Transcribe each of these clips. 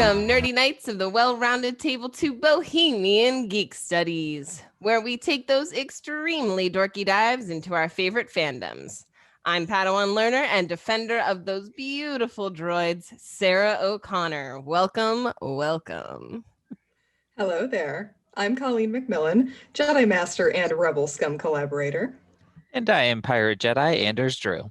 Welcome, Nerdy Knights of the Well-Rounded Table, to Bohemian Geek Studies, where we take those extremely dorky dives into our favorite fandoms. I'm Padawan Learner and defender of those beautiful droids, Sara O'Connor. Welcome, welcome. Hello there. I'm Colleen McMillan, Jedi Master and Rebel Scum collaborator. And I am Pirate Jedi Anders Drew.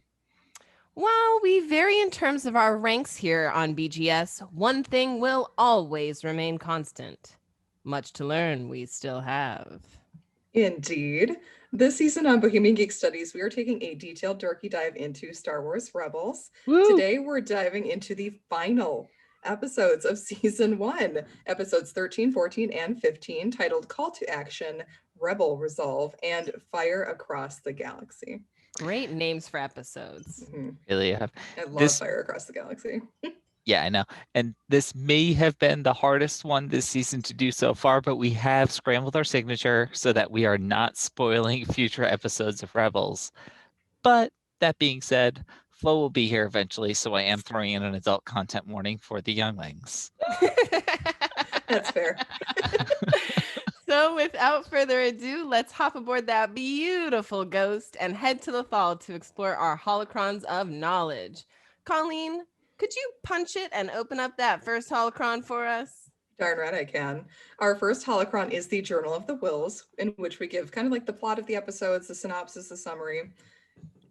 While we vary in terms of our ranks here on BGS, one thing will always remain constant. Much to learn we still have. Indeed. This season on Bohemian Geek Studies, we are taking a detailed dorky dive into Star Wars Rebels. Woo! Today, we're diving into the final episodes of Season 1, episodes 13, 14, and 15, titled Call to Action, Rebel Resolve, and Fire Across the Galaxy. Great names for episodes. Mm-hmm. Really have. I love Fire Across the Galaxy. Yeah, I know. And this may have been the hardest one this season to do so far, but we have scrambled our signature so that we are not spoiling future episodes of Rebels. But that being said, Flo will be here eventually, so I am throwing in an adult content warning for the younglings. That's fair. So without further ado, let's hop aboard that beautiful ghost and head to the fall to explore our holocrons of knowledge. Colleen, could you punch it and open up that first holocron for us? Darn right I can. Our first holocron is the Journal of the Wills, in which we give kind of like the plot of the episodes, the synopsis, the summary.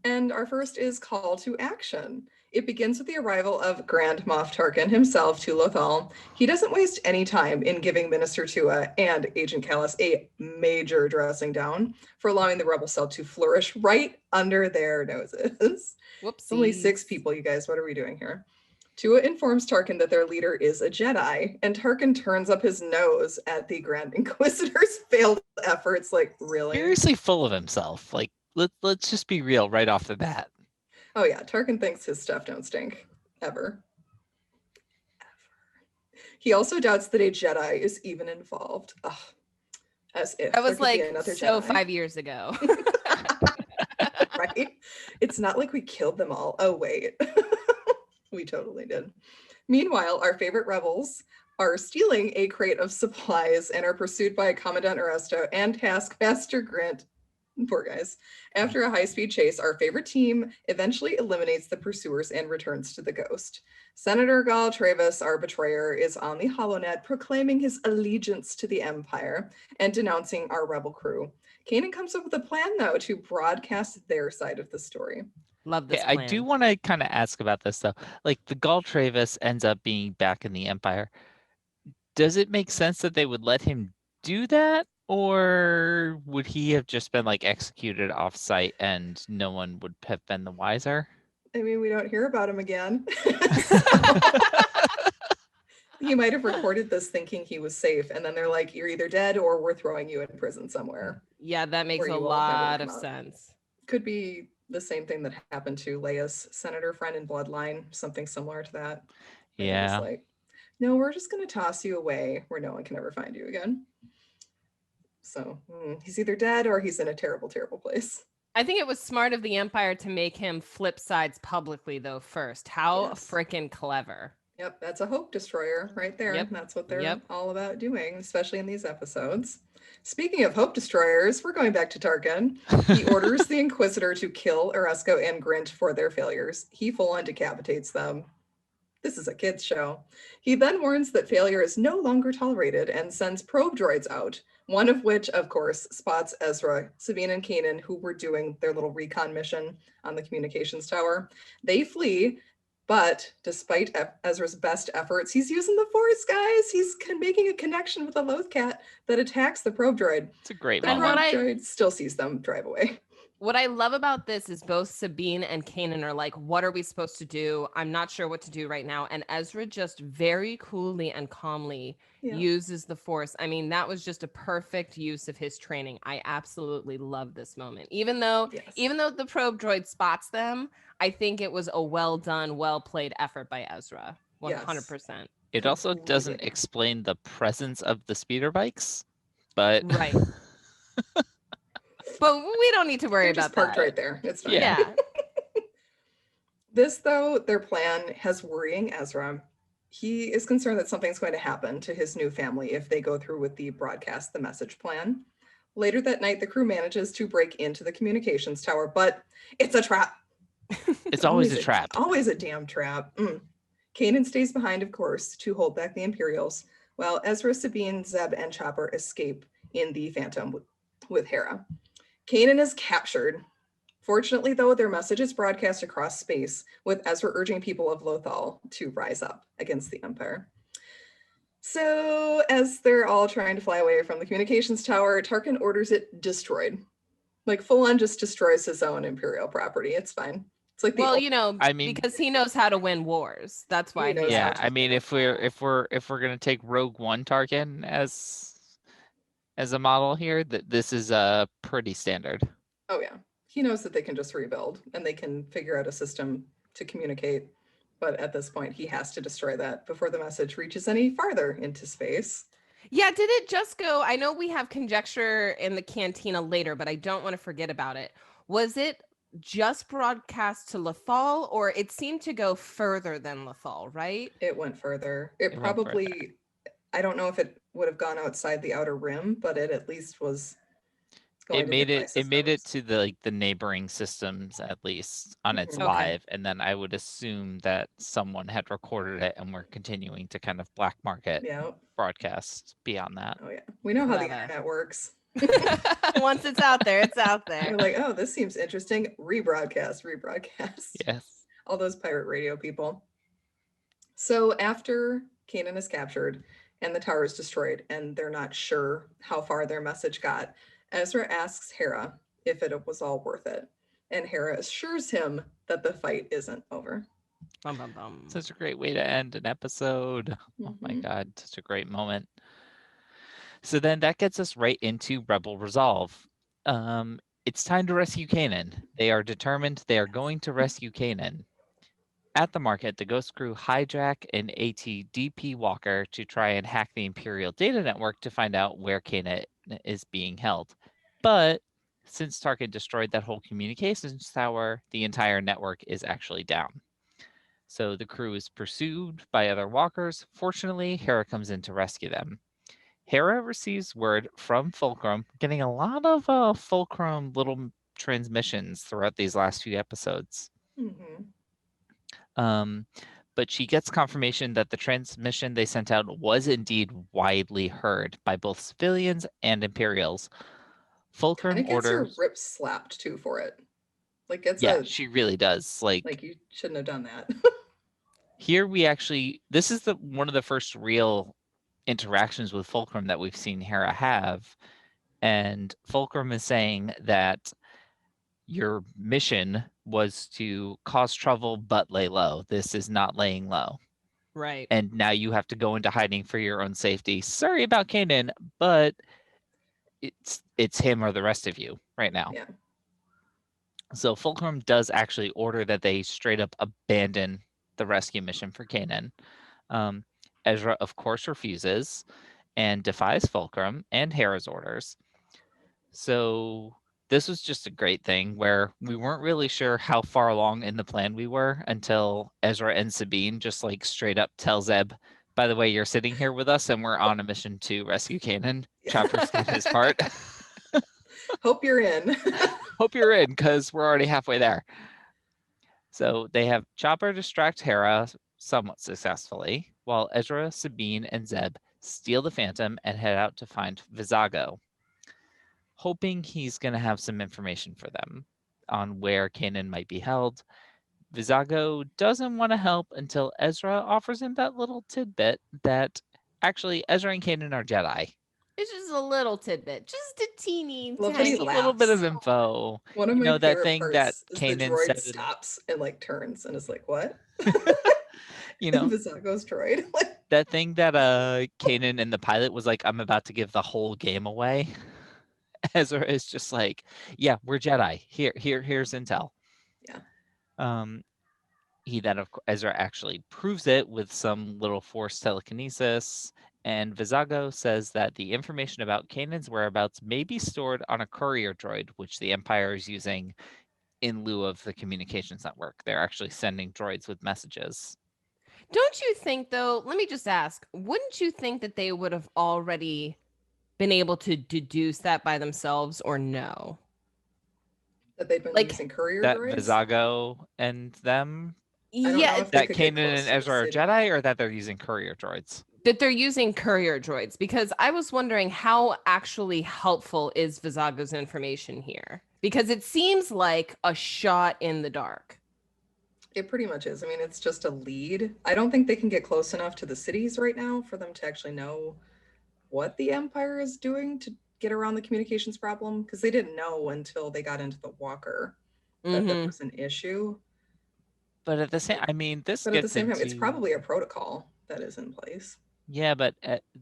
And our first is Call to Action. It begins with the arrival of Grand Moff Tarkin himself to Lothal. He doesn't waste any time in giving Minister Tua and Agent Kallus a major dressing down for allowing the rebel cell to flourish right under their noses. Whoopsies. Only 6 people, you guys. What are we doing here? Tua informs Tarkin that their leader is a Jedi, and Tarkin turns up his nose at the Grand Inquisitor's failed efforts. Like, really? Seriously full of himself. Like, let's just be real right off the bat. Oh yeah, Tarkin thinks his stuff don't stink. Ever. He also doutes that a Jedi is even involved. Ugh. As if that was like so Jedi. 5 years ago. Right? It's not like we killed them all. Oh, wait. We totally did. Meanwhile, our favorite rebels are stealing a crate of supplies and are pursued by Commandant Arresto and Taskmaster Grant. Poor guys. After a high-speed chase, our favorite team eventually eliminates the pursuers and returns to the Ghost. Senator Gal Travis, our betrayer, is on the HoloNet proclaiming his allegiance to the Empire and denouncing our rebel crew. Kanan comes up with a plan, though, to broadcast their side of the story. Love this Okay, plan. I do want to kind of ask about this, though. Like, the Gal Travis ends up being back in the Empire. Does it make sense that they would let him do that? Or would he have just been like executed off-site and no one would have been the wiser? I mean, we don't hear about him again. He might have recorded this thinking he was safe, and then they're like, you're either dead or we're throwing you in prison somewhere. Yeah, that makes a lot of sense. Could be the same thing that happened to Leia's senator friend in Bloodline, something similar to that. Yeah. Like, no, we're just going to toss you away where no one can ever find you again. So he's either dead or he's in a terrible, terrible place. I think it was smart of the Empire to make him flip sides publicly, though, first. How freaking clever. Yep, that's a hope destroyer right there. Yep. That's what they're all about doing, especially in these episodes. Speaking of hope destroyers, we're going back to Tarkin. He orders the Inquisitor to kill Oresco and Grint for their failures. He full-on decapitates them. This is a kid's show. He then warns that failure is no longer tolerated and sends probe droids out, one of which, of course, spots Ezra, Sabine, and Kanan, who were doing their little recon mission on the communications tower. They flee, but despite Ezra's best efforts, he's using the Force, guys. He's making a connection with a Lothcat that attacks the probe droid. It's a great The moment. probe droid still sees them drive away. What I love about this is both Sabine and Kanan are like, what are we supposed to do? I'm not sure what to do right now. And Ezra just very coolly and calmly uses the Force. I mean, that was just a perfect use of his training. I absolutely love this moment. Even though the probe droid spots them, I think it was a well done, well played effort by Ezra. 100%. It also doesn't explain the presence of the speeder bikes, but right. But we don't need to worry about that. Parked right there. It's fine. Yeah. This, though, their plan has worrying Ezra. He is concerned that something's going to happen to his new family if they go through with the message plan. Later that night, the crew manages to break into the communications tower, but it's a trap. It's always a trap. Always a damn trap. Kanan stays behind, of course, to hold back the Imperials, while Ezra, Sabine, Zeb, and Chopper escape in the Phantom with Hera. Kanan is captured. Fortunately, though, their message is broadcast across space, with Ezra urging people of Lothal to rise up against the Empire. So, as they're all trying to fly away from the communications tower, Tarkin orders it destroyed. Like, full on just destroys his own Imperial property. It's fine. It's like because he knows how to win wars. That's why. Yeah, I mean, if we're gonna take Rogue One Tarkin as a model here, that this is pretty standard. Oh yeah, he knows that they can just rebuild and they can figure out a system to communicate. But at this point, he has to destroy that before the message reaches any farther into space. Yeah, did it just go? I know we have conjecture in the cantina later, but I don't want to forget about it. Was it just broadcast to Lothal, or it seemed to go further than Lothal, right? It went further. It probably, went further. I don't know if it would have gone outside the outer rim, but it at least was going it made it to the neighboring systems, at least on its live, and then I would assume that someone had recorded it and we're continuing to kind of black market broadcast beyond that. Oh yeah, we know how the internet works. Once it's out there, it's out there. You're like, oh, this seems interesting. Rebroadcast. Yes. All those pirate radio people. So after Kanan is captured and the tower is destroyed and they're not sure how far their message got, Ezra asks Hera if it was all worth it. And Hera assures him that the fight isn't over. Bum, bum, bum. Such a great way to end an episode. Oh my God, such a great moment. So then that gets us right into Rebel Resolve. It's time to rescue Kanan. They are determined they are going to rescue Kanan. At the market, the Ghost Crew hijack an AT-DP walker to try and hack the Imperial data network to find out where Kanan is being held. But since Tarkin destroyed that whole communications tower, the entire network is actually down. So the crew is pursued by other walkers. Fortunately, Hera comes in to rescue them. Hera receives word from Fulcrum, getting a lot of Fulcrum little transmissions throughout these last few episodes. But she gets confirmation that the transmission they sent out was indeed widely heard by both civilians and Imperials. Fulcrum orders. Her rip slapped too for it. Like she really does. Like you shouldn't have done that. Here we actually, this is one of the first real interactions with Fulcrum that we've seen Hera have, and Fulcrum is saying that your mission was to cause trouble but lay low. This is not laying low. Right. And now you have to go into hiding for your own safety. Sorry about Kanan, but it's him or the rest of you right now. Yeah. So Fulcrum does actually order that they straight up abandon the rescue mission for Kanan. Ezra, of course, refuses and defies Fulcrum and Hera's orders. So this was just a great thing where we weren't really sure how far along in the plan we were until Ezra and Sabine just like straight up tell Zeb, by the way, you're sitting here with us and we're on a mission to rescue Kanan. Chopper's done his part. Hope you're in. Hope you're in, because we're already halfway there. So they have Chopper distract Hera somewhat successfully, while Ezra, Sabine, and Zeb steal the Phantom and head out to find Vizago, hoping he's going to have some information for them on where Kanan might be held. Vizago doesn't want to help until Ezra offers him that little tidbit that actually Ezra and Kanan are Jedi. It's just a little tidbit, just a teeny, tiny little bit of info. One of my that thing parts that is Kanan the droid said stops and like turns and is like, "What?" Vizago's droid. That thing that Kanan and the pilot was like, "I'm about to give the whole game away." Ezra is just like, "Yeah, we're Jedi. Here's intel." Yeah. Ezra actually proves it with some little force telekinesis. And Vizago says that the information about Kanan's whereabouts may be stored on a courier droid, which the Empire is using in lieu of the communications network. They're actually sending droids with messages. Don't you think, though, let me just ask, wouldn't you think that they would have already been able to deduce that by themselves, or no? That they've been Like, using courier That droids? Vizago and them, I don't know yeah, if they that could get Kanan close and to the Ezra are city. Jedi, or that they're using courier droids? that they're using courier droids, because I was wondering how actually helpful is Vizago's information here, because it seems like a shot in the dark. It pretty much is. I mean, it's just a lead. I don't think they can get close enough to the cities right now for them to actually know what the Empire is doing to get around the communications problem, because they didn't know until they got into the walker that there was an issue. But at the same, I mean, this But at the gets same time, it's into probably a protocol that is in place. yeah, but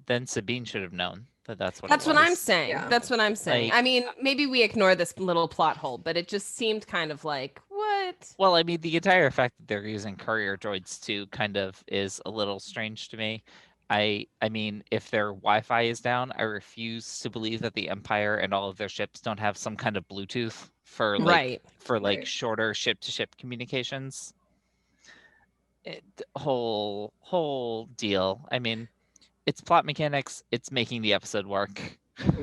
then Sabine should have known that that's what That's it what was. I'm saying. Yeah. That's what I'm saying. Like- I mean, maybe we ignore this little plot hole, but it just seemed kind of like, what? Well, I mean, the entire fact that they're using courier droids too kind of is a little strange to me. I mean, if their Wi-Fi is down, I refuse to believe that the Empire and all of their ships don't have some kind of Bluetooth for like Right. shorter ship-to-ship communications. Whole deal. I mean, it's plot mechanics. It's making the episode work.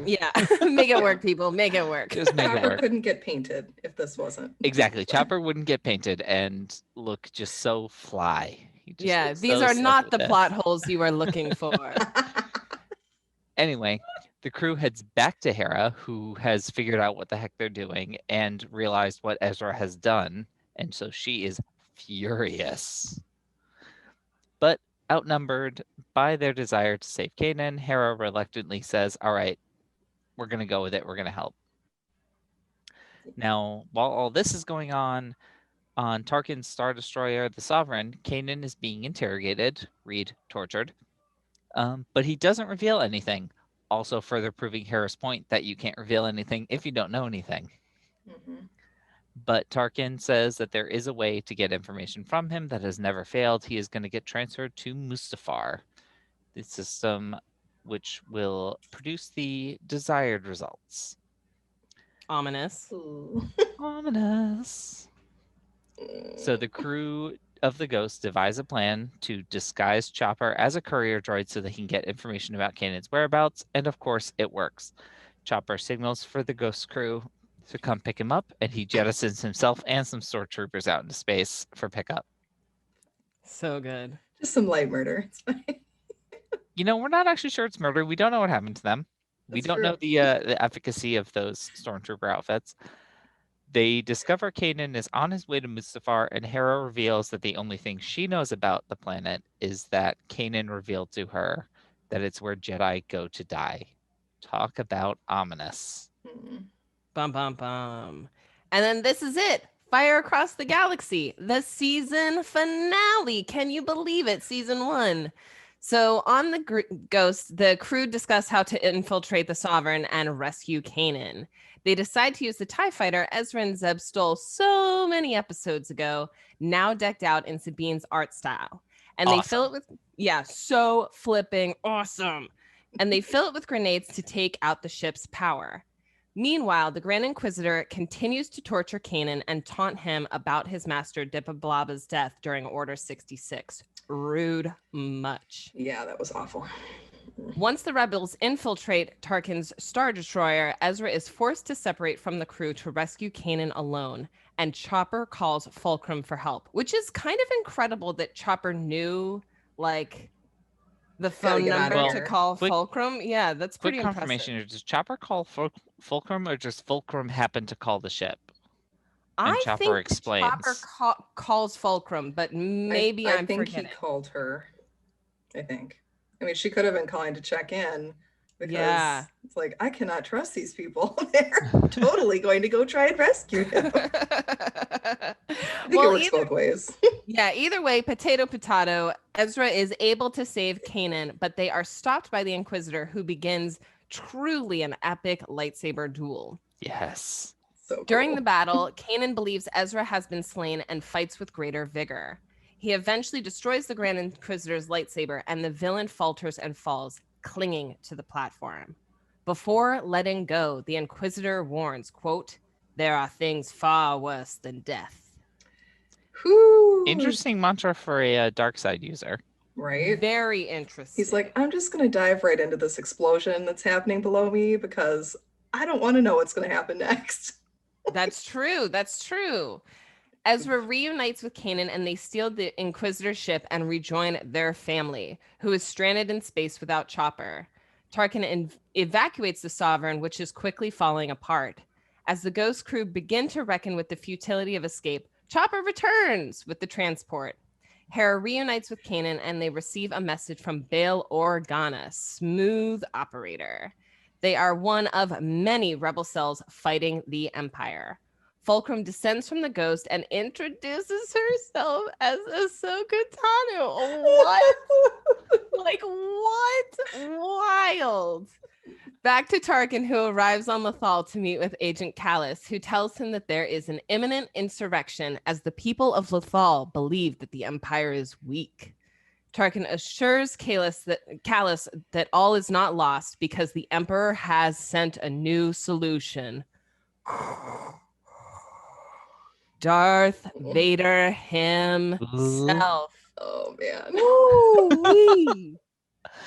Yeah. Make it work, people. Make it work. Just make it Chopper work. couldn't get painted if this wasn't. Exactly. Chopper wouldn't get painted and look just so fly. He just Yeah, looks these so are slick not with the this. plot holes you are looking for. Anyway, the crew heads back to Hera, who has figured out what the heck they're doing and realized what Ezra has done, and so she is furious. But outnumbered by their desire to save Kanan, Hera reluctantly says, "All right, we're going to go with it. We're going to help." Now, while all this is going on Tarkin's Star Destroyer, the Sovereign, Kanan is being interrogated, read tortured, but he doesn't reveal anything, also further proving Hera's point that you can't reveal anything if you don't know anything. Mhm. But Tarkin says that there is a way to get information from him that has never failed. He is going to get transferred to Mustafar, the system which will produce the desired results. Ominous. Ooh. Ominous. So the crew of the Ghost devise a plan to disguise Chopper as a courier droid so they can get information about Kanan's whereabouts, and of course it works. Chopper signals for the Ghost crew to come pick him up, and he jettisons himself and some stormtroopers out into space for pickup. So good. Just some light murder. It's fine. You know, we're not actually sure it's murder. We don't know what happened to them. We That's don't know true. the efficacy of those stormtrooper outfits. They discover Kanan is on his way to Mustafar, and Hera reveals that the only thing she knows about the planet is that Kanan revealed to her that it's where Jedi go to die. Talk about ominous. Mhm. Bum, bum, bum. And then this is it. Fire Across the Galaxy, the season finale. Can you believe it? Season 1. So on the Ghost, the crew discuss how to infiltrate the Sovereign and rescue Kanan. They decide to use the TIE fighter Ezra and Zeb stole so many episodes ago, now decked out in Sabine's art style. And they fill it with, so flipping awesome. And they fill it with grenades to take out the ship's power. Meanwhile, the Grand Inquisitor continues to torture Kanan and taunt him about his master Dipablabba's death during Order 66. Rude much. Yeah, that was awful. Once the rebels infiltrate Tarkin's Star Destroyer, Ezra is forced to separate from the crew to rescue Kanan alone, and Chopper calls Fulcrum for help, which is kind of incredible that Chopper knew, like, the phone get outta number to here. call Quick- Fulcrum. Yeah, that's Quick pretty confirmation: impressive. does Chopper call Fulcrum, or does Fulcrum happen to call the ship? And I Chopper think explains. Chopper calls Fulcrum, but maybe I I'm think forgetting. he called her. I think. I mean, she could have been calling to check in because Yeah. it's like, I cannot trust these people. They're totally going to go try and rescue him. I think it works both ways. Either way, potato. Ezra is able to save Kanan, but they are stopped by the Inquisitor, who begins truly an epic lightsaber duel. Yes. So During cool. the battle, Kanan believes Ezra has been slain and fights with greater vigor. He eventually destroys the Grand Inquisitor's lightsaber, and the villain falters and falls, clinging to the platform. Before letting go, the Inquisitor warns, quote, "There are things far worse than death." Whew. Interesting mantra for a dark side user. Right? Very interesting. He's like, I'm just going to dive right into this explosion that's happening below me because I don't want to know what's going to happen next. That's true. That's true. Ezra reunites with Kanan and they steal the Inquisitor ship and rejoin their family, who is stranded in space without Chopper. Tarkin evacuates the Sovereign, which is quickly falling apart. As the Ghost crew begin to reckon with the futility of escape, Chopper returns with the transport. Hera reunites with Kanan and they receive a message from Bail Organa, smooth operator. They are one of many rebel cells fighting the Empire. Fulcrum descends from the ghost and introduces herself as Ahsoka Tano. What? Like, what? Wild. Back to Tarkin, who arrives on Lothal to meet with Agent Kallus, who tells him that there is an imminent insurrection as the people of Lothal believe that the Empire is weak. Tarkin assures Kallus that all is not lost because the Emperor has sent a new solution. Darth Vader himself. Oh, man. Ooh-wee.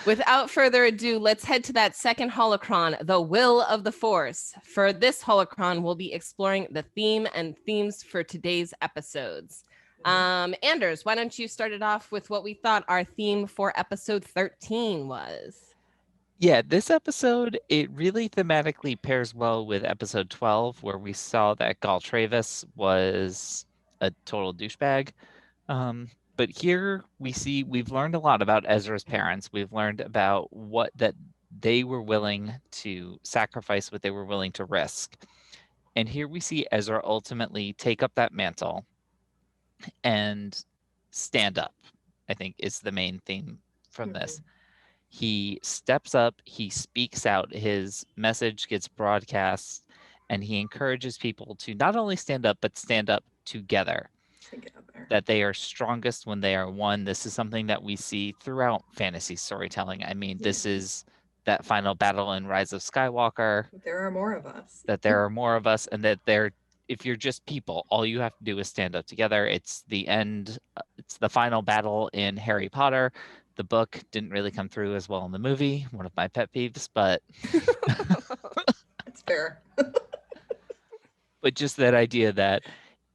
Without further ado, let's head to that second holocron, the Will of the Force. For this holocron, we'll be exploring the theme and themes for today's episodes. Anders, why don't you start it off with what we thought our theme for episode 13 was? Yeah, this episode, it really thematically pairs well with episode 12, where we saw that Gal Travis was a total douchebag. But here we've learned a lot about Ezra's parents. We've learned about that they were willing to sacrifice, what they were willing to risk. And here we see Ezra ultimately take up that mantle and stand up, I think is the main theme from this. He steps up, he speaks out, his message gets broadcast, and he encourages people to not only stand up, but stand up together. That they are strongest when they are one. This is something that we see throughout fantasy storytelling. I mean, this is that final battle in Rise of Skywalker. There are more of us. That there are more of us, and that if you're just people, all you have to do is stand up together. It's the end. It's the final battle in Harry Potter. The book didn't really come through as well in the movie. One of my pet peeves, but it's fair. But just that idea that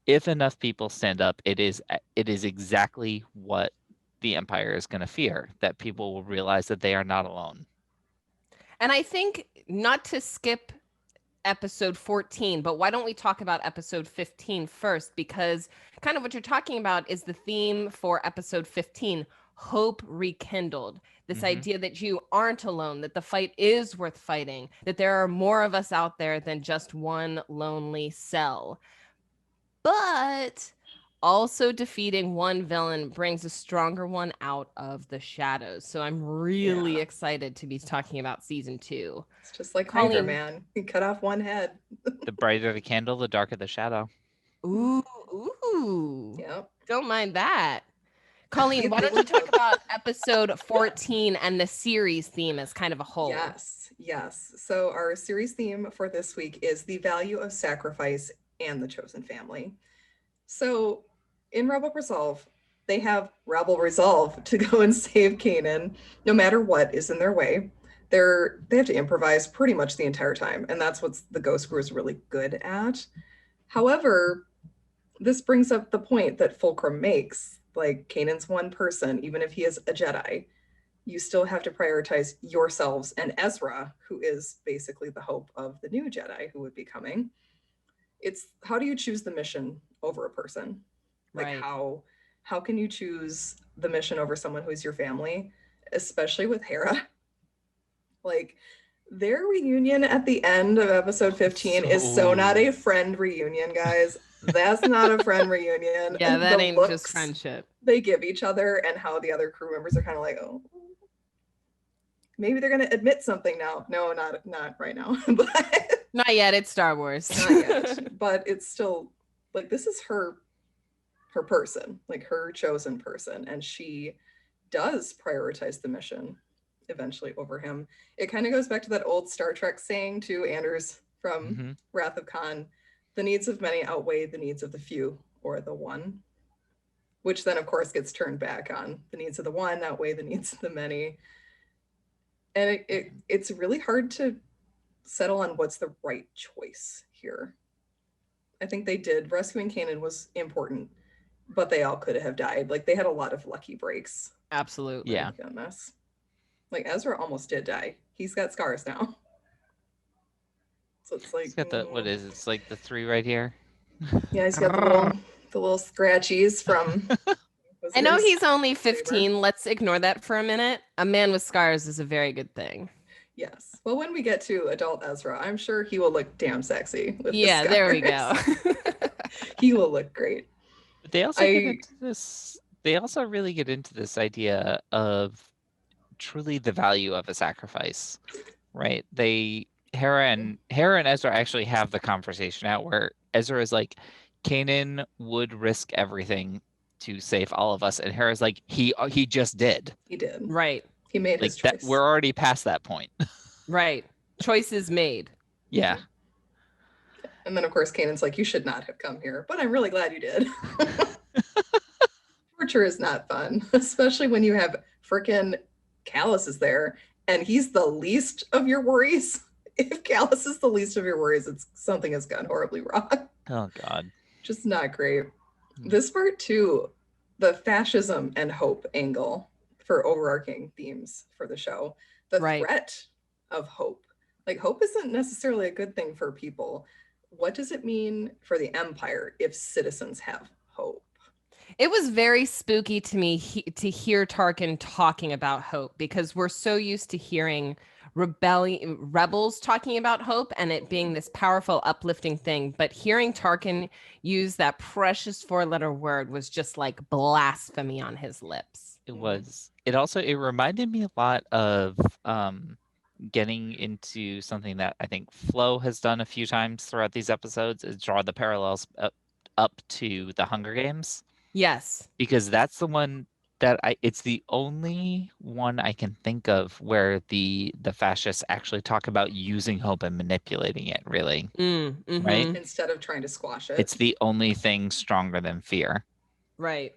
if enough people stand up, it is exactly what the Empire is going to fear, that people will realize that they are not alone. And I think, not to skip episode 14, but why don't we talk about episode 15 first? Because kind of what you're talking about is the theme for episode 15, hope rekindled. This idea that you aren't alone, that the fight is worth fighting, that there are more of us out there than just one lonely cell. But also defeating one villain brings a stronger one out of the shadows. So I'm really excited to be talking about season 2. It's just like Colleen, man. You cut off one head. The brighter the candle, the darker the shadow. Ooh. Yep. Don't mind that. Colleen, why don't you talk about episode 14 and the series theme as kind of a whole? Yes. So our series theme for this week is the value of sacrifice and the chosen family. So in Rebel Resolve, they have Rebel Resolve to go and save Kanan, no matter what is in their way. They have to improvise pretty much the entire time, and that's what the Ghost Crew is really good at. However, this brings up the point that Fulcrum makes, like Kanan's one person, even if he is a Jedi, you still have to prioritize yourselves and Ezra, who is basically the hope of the new Jedi who would be coming. It's how do you choose the mission over a person? Like how can you choose the mission over someone who is your family, especially with Hera? Like their reunion at the end of episode 15 is so not a friend reunion, guys. That's not a friend reunion. Yeah, that ain't just friendship. They give each other and how the other crew members are kind of like, oh, maybe they're gonna admit something now. No, not right now. But not yet. It's Star Wars. Not yet. But it's still like this is her person, like her chosen person, and she does prioritize the mission eventually over him. It kind of goes back to that old Star Trek saying to Anders from Wrath of Khan, the needs of many outweigh the needs of the few or the one. which then of course gets turned back on. The needs of the one outweigh the needs of the many. And it's really hard to settle on what's the right choice here. I think they did. Rescuing Kanan was important, but they all could have died. Like, they had a lot of lucky breaks. Absolutely. Yeah. Goodness. Like, Ezra almost did die. He's got scars now. So it's like, He's got the, what is it? It's like the 3 right here. Yeah, he's got the little scratchies from. I know he's only 15. Let's ignore that for a minute. A man with scars is a very good thing. Yes. Well, when we get to adult Ezra, I'm sure he will look damn sexy with yeah, the there we go. He will look great. But they also get into this. They also really get into this idea of truly the value of a sacrifice, right? Hera and Ezra actually have the conversation out where Ezra is like, Kanan would risk everything to save all of us, and Hera's like, he just did. He did. Right. He made his choice. We're already past that point. Right. Choices made. Yeah. And then of course Kanan's like, you should not have come here, but I'm really glad you did. Torture is not fun, especially when you have frickin' Callus is there and he's the least of your worries. If Callus is the least of your worries, it's something has gone horribly wrong. Oh God. Just not great. This part too, the fascism and hope angle for overarching themes for the show. The threat of hope. Like, hope isn't necessarily a good thing for people. What does it mean for the Empire if citizens have hope? It was very spooky to me to hear Tarkin talking about hope, because we're so used to hearing rebels talking about hope and it being this powerful, uplifting thing. But hearing Tarkin use that precious 4-letter word was just like blasphemy on his lips. It was. It reminded me a lot of getting into something that I think Flo has done a few times throughout these episodes, is draw the parallels up to the Hunger Games. Yes. Because that's the one that it's the only one I can think of where the fascists actually talk about using hope and manipulating it, really. Right? Instead of trying to squash it. It's the only thing stronger than fear. Right.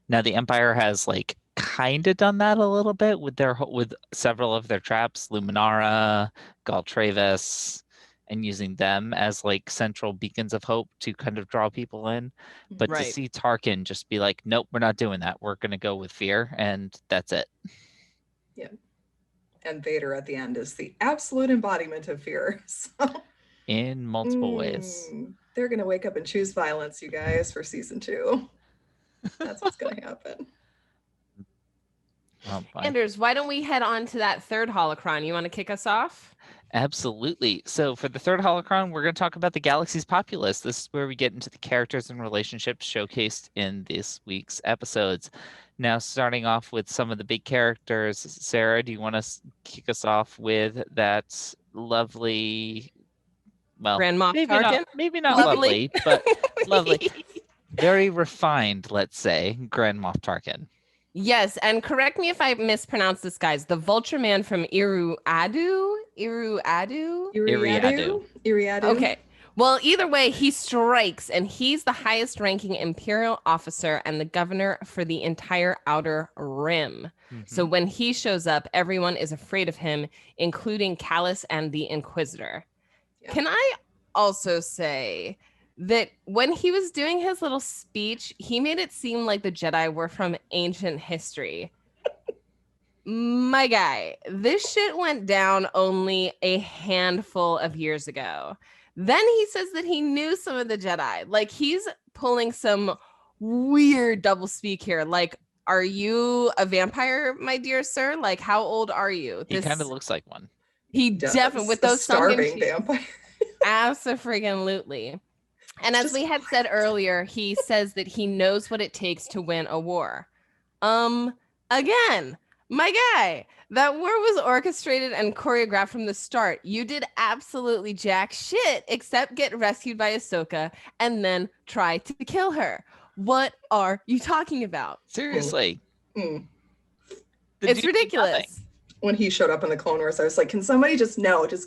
Now the Empire has like kind of done that a little bit with several of their traps, Luminara, Gal Travis, and using them as like central beacons of hope to kind of draw people in. But to see Tarkin just be like, nope, we're not doing that. We're going to go with fear, and that's it. Yeah. And Vader at the end is the absolute embodiment of fear. So, in multiple ways. They're going to wake up and choose violence, you guys, for season 2. That's what's going to happen. Oh, Anders, why don't we head on to that third holocron? You want to kick us off? Absolutely. So for the third holocron, we're going to talk about the galaxy's populace. This is where we get into the characters and relationships showcased in this week's episodes. Now, starting off with some of the big characters, Sarah, do you want to kick us off with that lovely, well, Grand Moff Tarkin? Maybe not lovely, but lovely. Very refined, let's say, Grand Moff Tarkin. Yes, and correct me if I mispronounce this, guys. The Vulture Man from Iriadu? Okay. Well, either way, he strikes, and he's the highest ranking Imperial officer and the governor for the entire Outer Rim. So when he shows up, everyone is afraid of him, including Callus and the Inquisitor. Yeah. Can I also say that when he was doing his little speech, he made it seem like the Jedi were from ancient history. My guy, this shit went down only a handful of years ago. Then he says that he knew some of the Jedi. Like, he's pulling some weird double speak here. Like, are you a vampire, my dear sir? Like, how old are you? He kind of looks like one. He definitely, with those starving vampire. Absolutely. And as we had said earlier, he says that he knows what it takes to win a war. Again, my guy, that war was orchestrated and choreographed from the start. You did absolutely jack shit except get rescued by Ahsoka and then try to kill her. What are you talking about? Seriously. It's ridiculous. When he showed up in the Clone Wars, I was like, can somebody just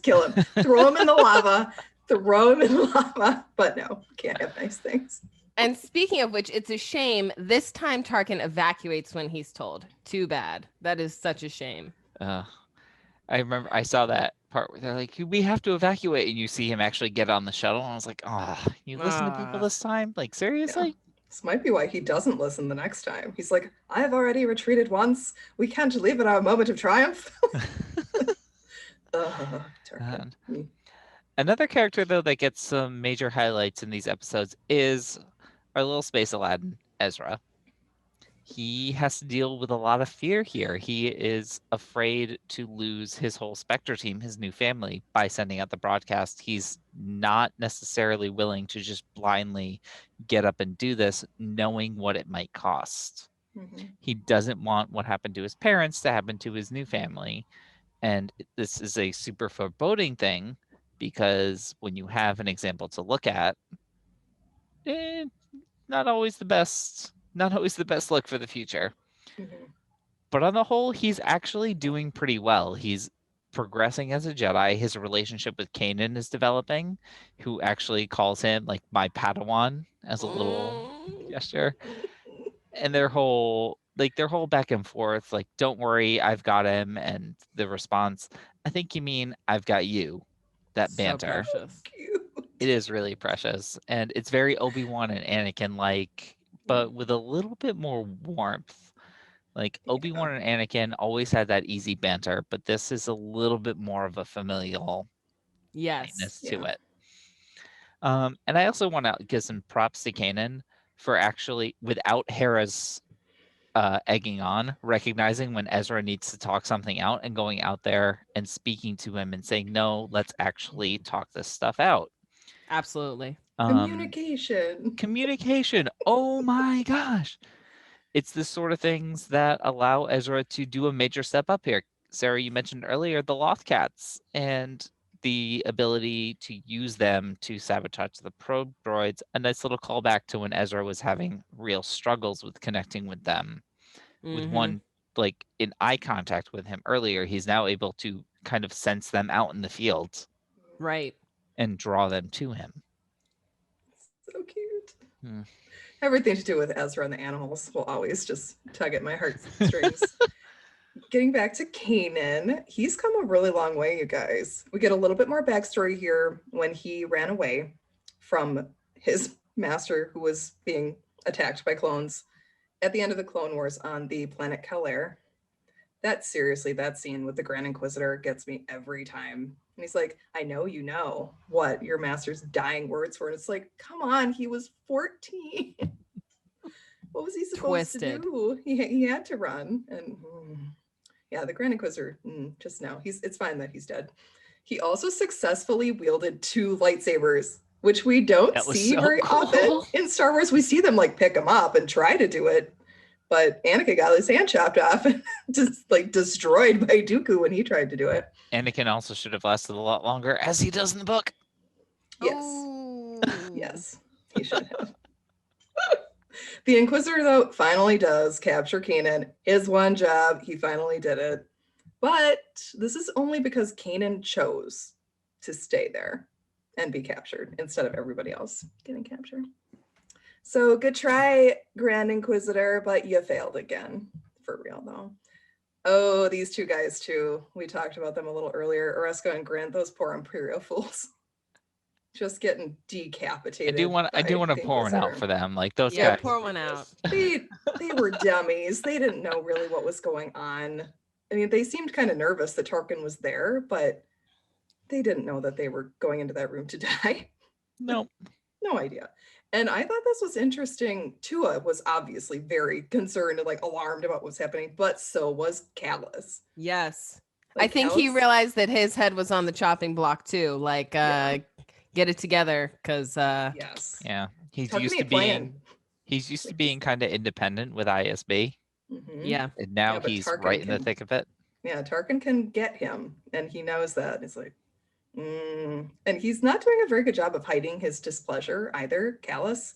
kill him, throw him in the lava. Throw him in lava, but no, can't have nice things. And speaking of which, it's a shame. This time Tarkin evacuates when he's told. Too bad. That is such a shame. I remember I saw that part where they're like, we have to evacuate, and you see him actually get on the shuttle. And I was like, you listen to people this time? Like, seriously? Yeah. This might be why he doesn't listen the next time. He's like, I've already retreated once. We can't leave at our moment of triumph. Another character, though, that gets some major highlights in these episodes is our little space Aladdin, Ezra. He has to deal with a lot of fear here. He is afraid to lose his whole Spectre team, his new family, by sending out the broadcast. He's not necessarily willing to just blindly get up and do this, knowing what it might cost. Mm-hmm. He doesn't want what happened to his parents to happen to his new family. And this is a super foreboding thing, because when you have an example to look at, not always the best look for the future. Mm-hmm. But on the whole, he's actually doing pretty well. He's progressing as a Jedi. His relationship with Kanan is developing, who actually calls him like my Padawan as a little gesture. And their whole back and forth, like, don't worry, I've got him. And the response, I think you mean I've got you. That banter. So precious. It is really precious. And it's very Obi-Wan and Anakin-like, but with a little bit more warmth. Like, Obi-Wan and Anakin always had that easy banter, but this is a little bit more of a familial kindness to it. And I also want to give some props to Kanan for actually, without Hera's egging on, recognizing when Ezra needs to talk something out and going out there and speaking to him and saying, no, let's actually talk this stuff out. Absolutely. Communication. Oh my gosh. It's the sort of things that allow Ezra to do a major step up here. Sarah, you mentioned earlier the Lothcats and the ability to use them to sabotage the probe droids. A nice little callback to when Ezra was having real struggles with connecting with them. Mm-hmm. With one, like, in eye contact with him earlier, he's now able to kind of sense them out in the field. Right. And draw them to him. So cute. Everything to do with Ezra and the animals will always just tug at my heartstrings. Getting back to Kanan, he's come a really long way, you guys. We get a little bit more backstory here when he ran away from his master who was being attacked by clones at the end of the Clone Wars on the planet Kalair. That scene with the Grand Inquisitor gets me every time. And he's like, I know you know what your master's dying words were. And it's like, come on, he was 14. What was he supposed to do? He had to run. And the Grand Inquisitor, just now. It's fine that he's dead. He also successfully wielded 2 lightsabers, which we don't see very often in Star Wars. We see them like pick them up and try to do it. But Anakin got his hand chopped off and just like destroyed by Dooku when he tried to do it. Anakin also should have lasted a lot longer, as he does in the book. Yes. Yes, he should have. The Inquisitor, though, finally does capture Kanan. His one job, he finally did it. But this is only because Kanan chose to stay there and be captured instead of everybody else getting captured. So good try, Grand Inquisitor, but you failed again. For real, though. Oh, these 2 guys, too. We talked about them a little earlier. Oresco and Grant, those poor Imperial fools. Just getting decapitated. I do want to pour one out for them. Like, those guys. Yeah, pour one out. They were dummies. They didn't know really what was going on. I mean, they seemed kind of nervous that Tarkin was there, but they didn't know that they were going into that room to die. No. No idea. And I thought this was interesting. Tua was obviously very concerned and like alarmed about what's happening, but so was Kallus. Yes. Like, I think he realized that his head was on the chopping block too. Like, get it together, because yes. Yeah. He's used to being kind of independent with ISB. Mm-hmm. Yeah. And now he's Tarkin right in the thick of it. Yeah, Tarkin can get him, and he knows that. It's like, and he's not doing a very good job of hiding his displeasure either, Kallus,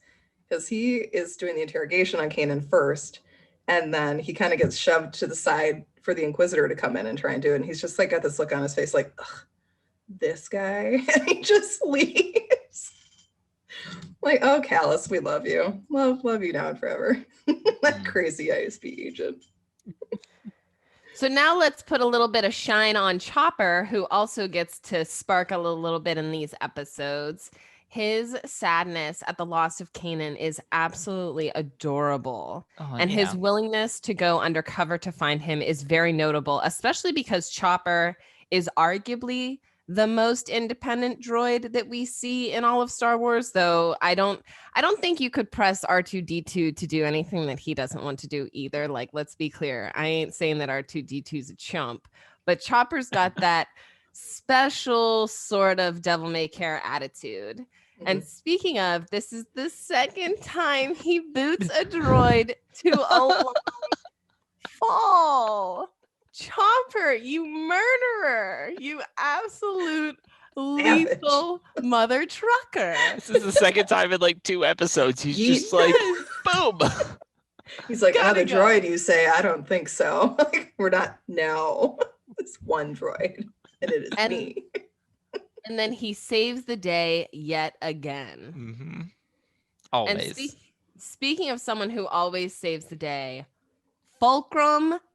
because he is doing the interrogation on Kanan first, and then he kind of gets shoved to the side for the Inquisitor to come in and try and do it. And he's just like got this look on his face like, ugh, this guy, and he just leaves. Like, oh, Callus, we love you. Love you now and forever. That crazy ISB agent. So now let's put a little bit of shine on Chopper, who also gets to sparkle a little bit in these episodes. His sadness at the loss of Kanan is absolutely adorable. And his willingness to go undercover to find him is very notable, especially because Chopper is arguably the most independent droid that we see in all of Star Wars, though I don't think you could press R2-D2 to do anything that he doesn't want to do either. Like, let's be clear. I ain't saying that R2-D2 is a chump, but Chopper's got that special sort of devil may care attitude. And speaking of, this is the second time he boots a droid to a long fall. Chopper, you murderer, you absolute lethal mother trucker. This is the second time in like 2 episodes. He's just like, boom. He's like, the droid, you say, I don't think so. Like, we're not, no. It's one droid, and it is me. And then he saves the day yet again. Mm-hmm. Always. And speaking of someone who always saves the day, Fulcrum /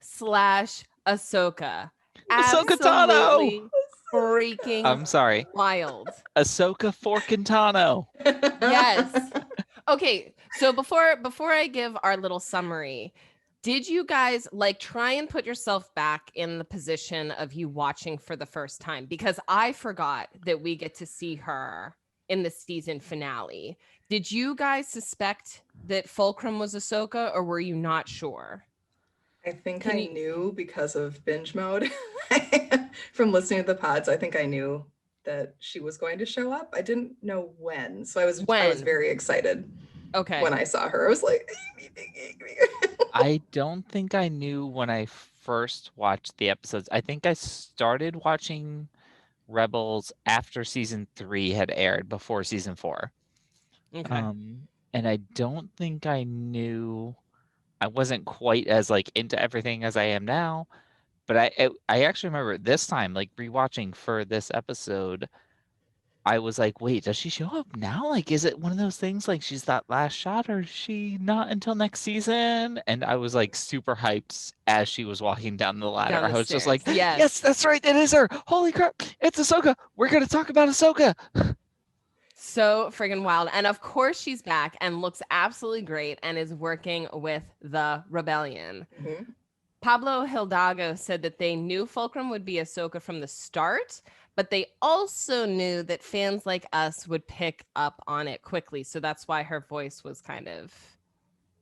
Ahsoka. Ahsoka Tano. Freaking I'm sorry. Wild. Ahsoka Forkintano. Yes. Okay, so before I give our little summary, did you guys like try and put yourself back in the position of you watching for the first time? Because I forgot that we get to see her in the season finale. Did you guys suspect that Fulcrum was Ahsoka, or were you not sure? I think I knew because of binge mode. From listening to the pods, I think I knew that she was going to show up. I didn't know when. So I was very excited. Okay. When I saw her, I was like, I don't think I knew when I first watched the episodes. I think I started watching Rebels after season 3 had aired, before season 4. Okay. And I don't think I knew. I wasn't quite as like into everything as I am now, but I actually remember this time, like rewatching for this episode, I was like, wait, does she show up now? Like, is it one of those things like she's that last shot, or is she not until next season? And I was like super hyped as she was walking down the ladder. I was just like, yes, that's right, it is her. Holy crap, it's Ahsoka. We're gonna talk about Ahsoka. So friggin' wild. And of course she's back and looks absolutely great and is working with the rebellion. Mm-hmm. Pablo Hidalgo said that they knew Fulcrum would be Ahsoka from the start, but they also knew that fans like us would pick up on it quickly. So that's why her voice was kind of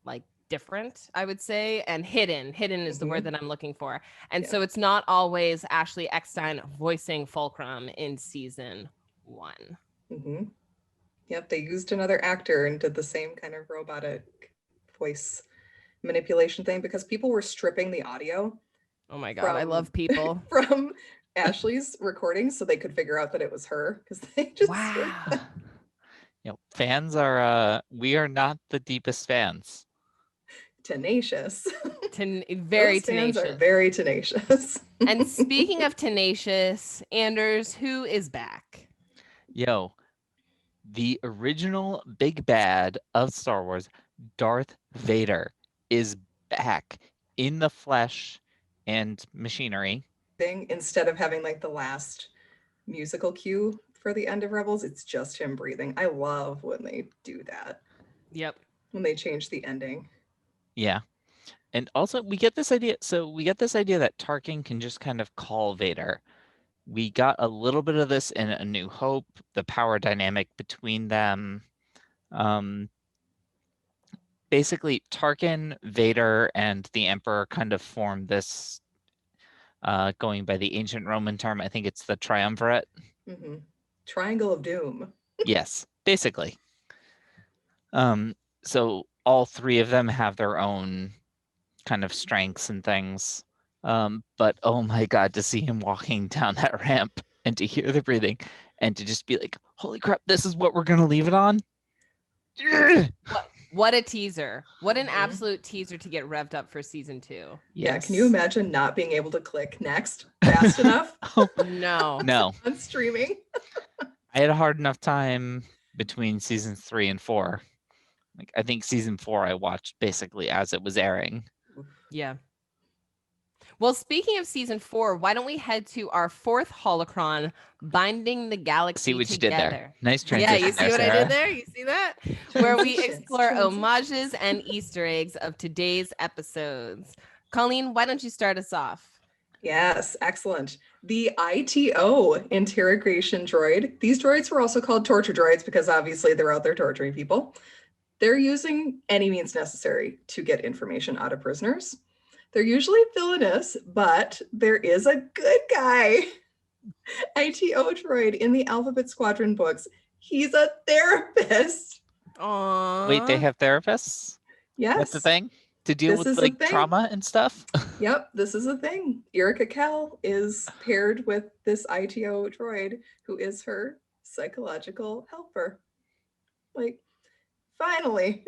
like different, I would say, and hidden. Hidden is the word that I'm looking for. And so it's not always Ashley Eckstein voicing Fulcrum in season 1. Mm-hmm. Yep, they used another actor and did the same kind of robotic voice manipulation thing because people were stripping the audio. Oh my God, I love people. From Ashley's recording so they could figure out that it was her because they just fans are we are not the deepest fans. Tenacious. Very tenacious. Fans are very tenacious. And speaking of tenacious, Anders, who is back? The original big bad of Star Wars, Darth Vader, is back in the flesh and machinery. Instead of having like the last musical cue for the end of Rebels, it's just him breathing. I love when they do that. Yep. When they change the ending. Yeah. And also we get this idea. So we get this idea that Tarkin can just kind of call Vader. We got a little bit of this in A New Hope, the power dynamic between them. Basically, Tarkin, Vader, and the Emperor kind of form this, going by the ancient Roman term, I think it's the triumvirate. Mm-hmm. Triangle of Doom. Yes, basically. So all 3 of them have their own kind of strengths and things. But oh my God, to see him walking down that ramp and to hear the breathing and to just be like, holy crap, this is what we're going to leave it on. What a teaser. What an absolute teaser to get revved up for season 2. Yes. Yeah. Can you imagine not being able to click next fast enough? No. No. On streaming. I had a hard enough time between seasons 3 and 4. Like, I think season 4 I watched basically as it was airing. Yeah. Well, speaking of season 4, why don't we head to our 4th holocron, Binding the Galaxy See what Together. you did there. Nice transition. Yeah, you see there, what Sarah. I did there? You see that? Where we explore Transitions. homages and Easter eggs of today's episodes. Colleen, why don't you start us off? Yes, excellent. The ITO, interrogation droid. These droids were also called torture droids because obviously they're out there torturing people. They're using any means necessary to get information out of prisoners. They're usually villainous, but there is a good guy. ITO droid in the Alphabet Squadron books. He's a therapist. Aww. Wait, they have therapists? Yes. That's the thing? To deal This with is a like thing. trauma and stuff? Yep, this is a thing. Erica Kell is paired with this ITO droid who is her psychological helper. Like, finally,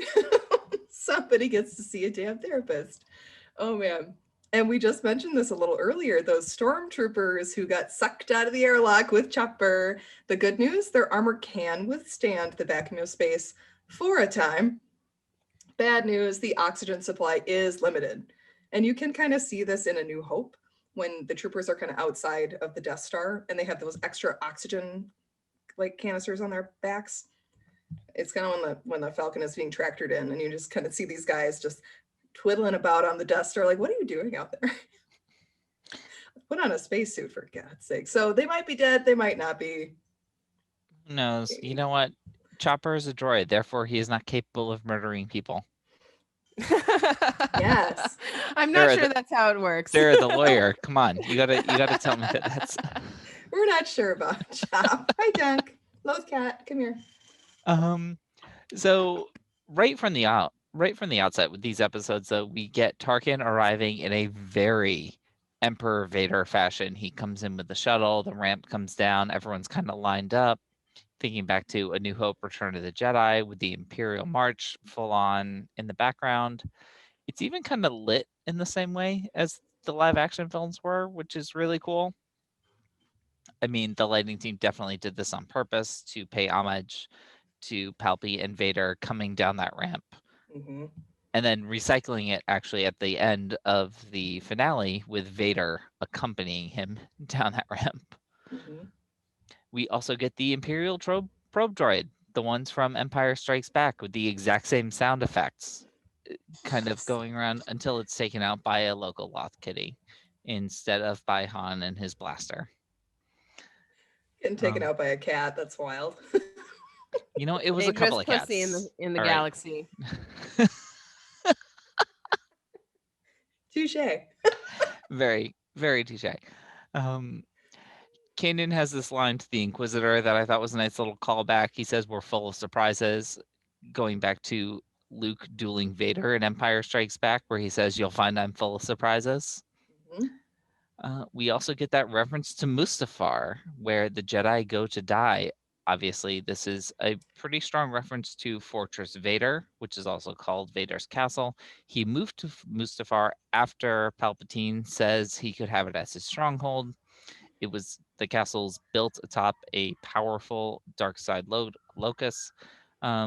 somebody gets to see a damn therapist. Oh man. And we just mentioned this a little earlier, those stormtroopers who got sucked out of the airlock with Chopper. The good news, their armor can withstand the vacuum of space for a time. Bad news, the oxygen supply is limited. And you can kind of see this in A New Hope when the troopers are kind of outside of the Death Star and they have those extra oxygen like canisters on their backs. It's kind of when the Falcon is being tractored in and you just kind of see these guys just twiddling about on the Death Star, like, what are you doing out there? Put on a spacesuit for God's sake. So they might be dead, they might not be. Who knows? You know what? Chopper is a droid, therefore he is not capable of murdering people. Yes. I'm not sure that's how it works. Sarah, the lawyer. Come on, you gotta tell me that that's. We're not sure about Chop. Hi, Jack. Lowe's cat. Come here. So right from the outset with these episodes, though, we get Tarkin arriving in a very Emperor Vader fashion. He comes in with the shuttle, the ramp comes down, everyone's kind of lined up. Thinking back to A New Hope, Return of the Jedi with the Imperial March full on in the background. It's even kind of lit in the same way as the live action films were, which is really cool. I mean, the lighting team definitely did this on purpose to pay homage to Palpy and Vader coming down that ramp. Mm-hmm. And then recycling it actually at the end of the finale with Vader accompanying him down that ramp. Mm-hmm. We also get the Imperial probe droid, the ones from Empire Strikes Back with the exact same sound effects, kind of going around until it's taken out by a local Loth kitty instead of by Han and his blaster. Getting taken out by a cat, that's wild. You know, it was a couple of cats. Pussy in the All galaxy. Right. Touche. Very, very touche. Kanan has this line to the Inquisitor that I thought was a nice little callback. He says, "We're full of surprises," going back to Luke dueling Vader in Empire Strikes Back, where he says, "You'll find I'm full of surprises." Mm-hmm. We also get that reference to Mustafar, where the Jedi go to die. Obviously, this is a pretty strong reference to Fortress Vader, which is also called Vader's Castle. He moved to Mustafar after Palpatine says he could have it as his stronghold. The castle's built atop a powerful dark side locus,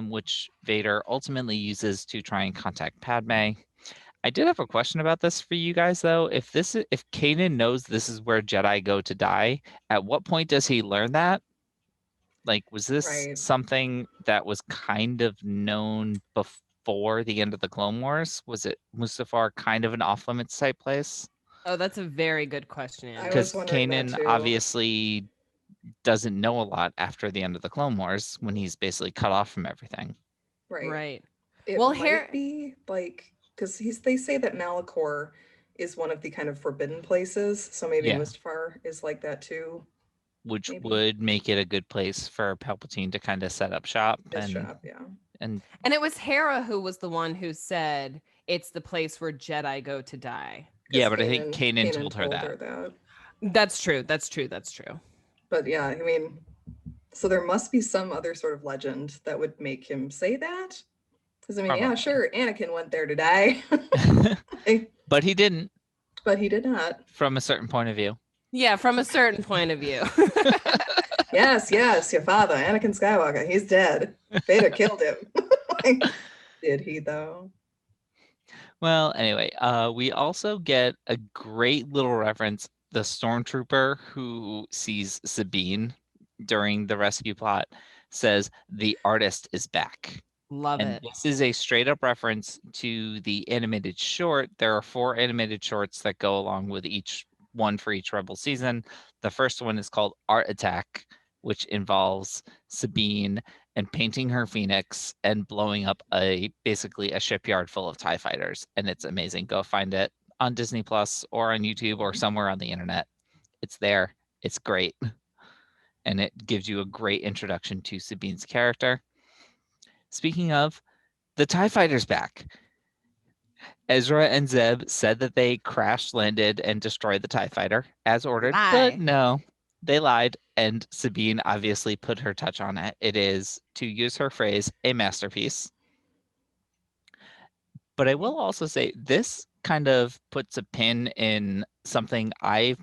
which Vader ultimately uses to try and contact Padme. I did have a question about this for you guys, though. If Kanan knows this is where Jedi go to die, at what point does he learn that? Like, was this something that was kind of known before the end of the Clone Wars? Was it Mustafar kind of an off-limits type place? Oh, that's a very good question. Because Kanan obviously doesn't know a lot after the end of the Clone Wars when he's basically cut off from everything. Right. It might be like, because they say that Malachor is one of the kind of forbidden places, so maybe Mustafar is like that too. Which would make it a good place for Palpatine to kind of set up shop. And it was Hera who was the one who said it's the place where Jedi go to die. Yeah, but I think Kanan told her that. That's true. But yeah, I mean, so there must be some other sort of legend that would make him say that. Because I mean, yeah, sure, Anakin went there to die. But he didn't. But he did not. From a certain point of view. Yeah, from a certain point of view. Yes, your father, Anakin Skywalker, he's dead. Vader killed him. Like, did he though? Well, anyway, we also get a great little reference. The stormtrooper who sees Sabine during the rescue plot says, "The artist is back." Love And it. this is a straight up reference to the animated short. There are 4 animated shorts that go along with each one for each Rebel season. The first one is called Art Attack, which involves Sabine and painting her Phoenix and blowing up basically a shipyard full of TIE fighters. And it's amazing. Go find it on Disney Plus or on YouTube or somewhere on the internet. It's there. It's great. And it gives you a great introduction to Sabine's character. Speaking of, the TIE fighter's back. Ezra and Zeb said that they crash landed and destroyed the TIE fighter as ordered, but no, they lied. And Sabine obviously put her touch on it. It is, to use her phrase, a masterpiece. But I will also say this kind of puts a pin in something I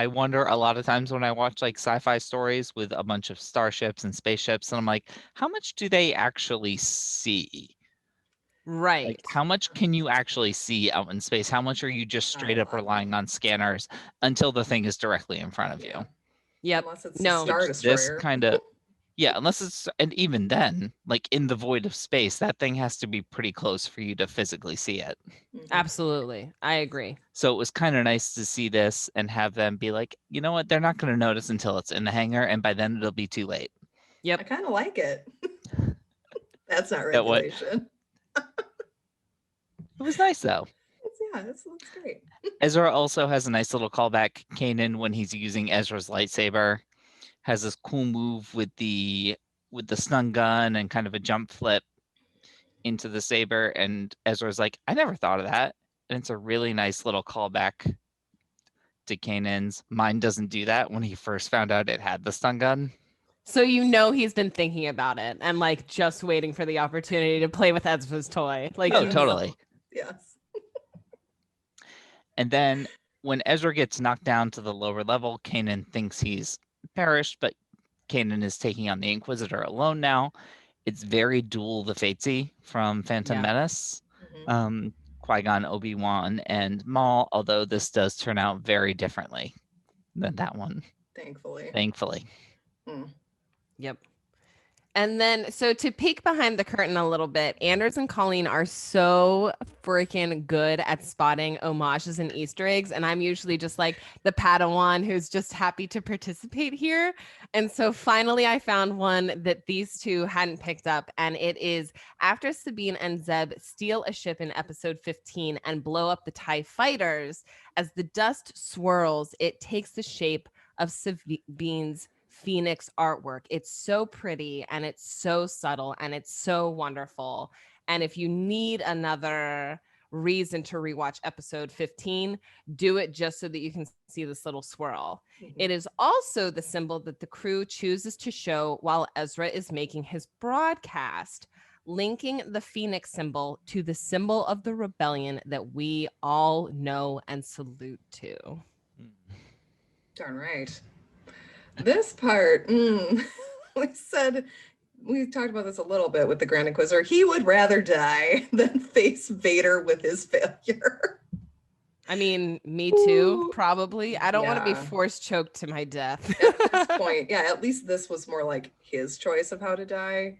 wonder a lot of times when I watch like sci-fi stories with a bunch of starships and spaceships, and I'm like, how much do they actually see? Right. Like, how much can you actually see out in space? How much are you just straight up relying on scanners until the thing is directly in front of you? Yep. Unless it's a Star Destroyer. This kind of, yeah, unless it's, and even then, like in the void of space, that thing has to be pretty close for you to physically see it. Absolutely. I agree. So it was kind of nice to see this and have them be like, you know what? They're not going to notice until it's in the hangar, and by then it'll be too late. Yep. I kind of like it. That's not regulation. It was nice though. That's great. Ezra also has a nice little callback. Kanan, when he's using Ezra's lightsaber, has this cool move with the stun gun and kind of a jump flip into the saber. And Ezra's like, I never thought of that. And it's a really nice little callback to Kanan's. Mine doesn't do that when he first found out it had the stun gun. So you know he's been thinking about it and like just waiting for the opportunity to play with Ezra's toy. Like, oh, totally. Yes. And then when Ezra gets knocked down to the lower level, Kanan thinks he's perished, but Kanan is taking on the Inquisitor alone now. It's very Duel the Fatesy from Phantom Menace. Qui-Gon, Obi-Wan, and Maul, although this does turn out very differently than that one. Thankfully. Yep. And then, so to peek behind the curtain a little bit, Anders and Colleen are so freaking good at spotting homages and Easter eggs. And I'm usually just like the Padawan who's just happy to participate here. And so finally, I found one that these two hadn't picked up. And it is after Sabine and Zeb steal a ship in episode 15 and blow up the TIE fighters, as the dust swirls, it takes the shape of Sabine's Phoenix artwork. It's so pretty and it's so subtle and it's so wonderful. And if you need another reason to rewatch episode 15, do it just so that you can see this little swirl. It is also the symbol that the crew chooses to show while Ezra is making his broadcast, linking the Phoenix symbol to the symbol of the rebellion that we all know and salute to. Darn right. This part, we talked about this a little bit with the Grand Inquisitor. He would rather die than face Vader with his failure. I mean, me too, probably. I don't want to be force choked to my death. At this point, at least this was more like his choice of how to die.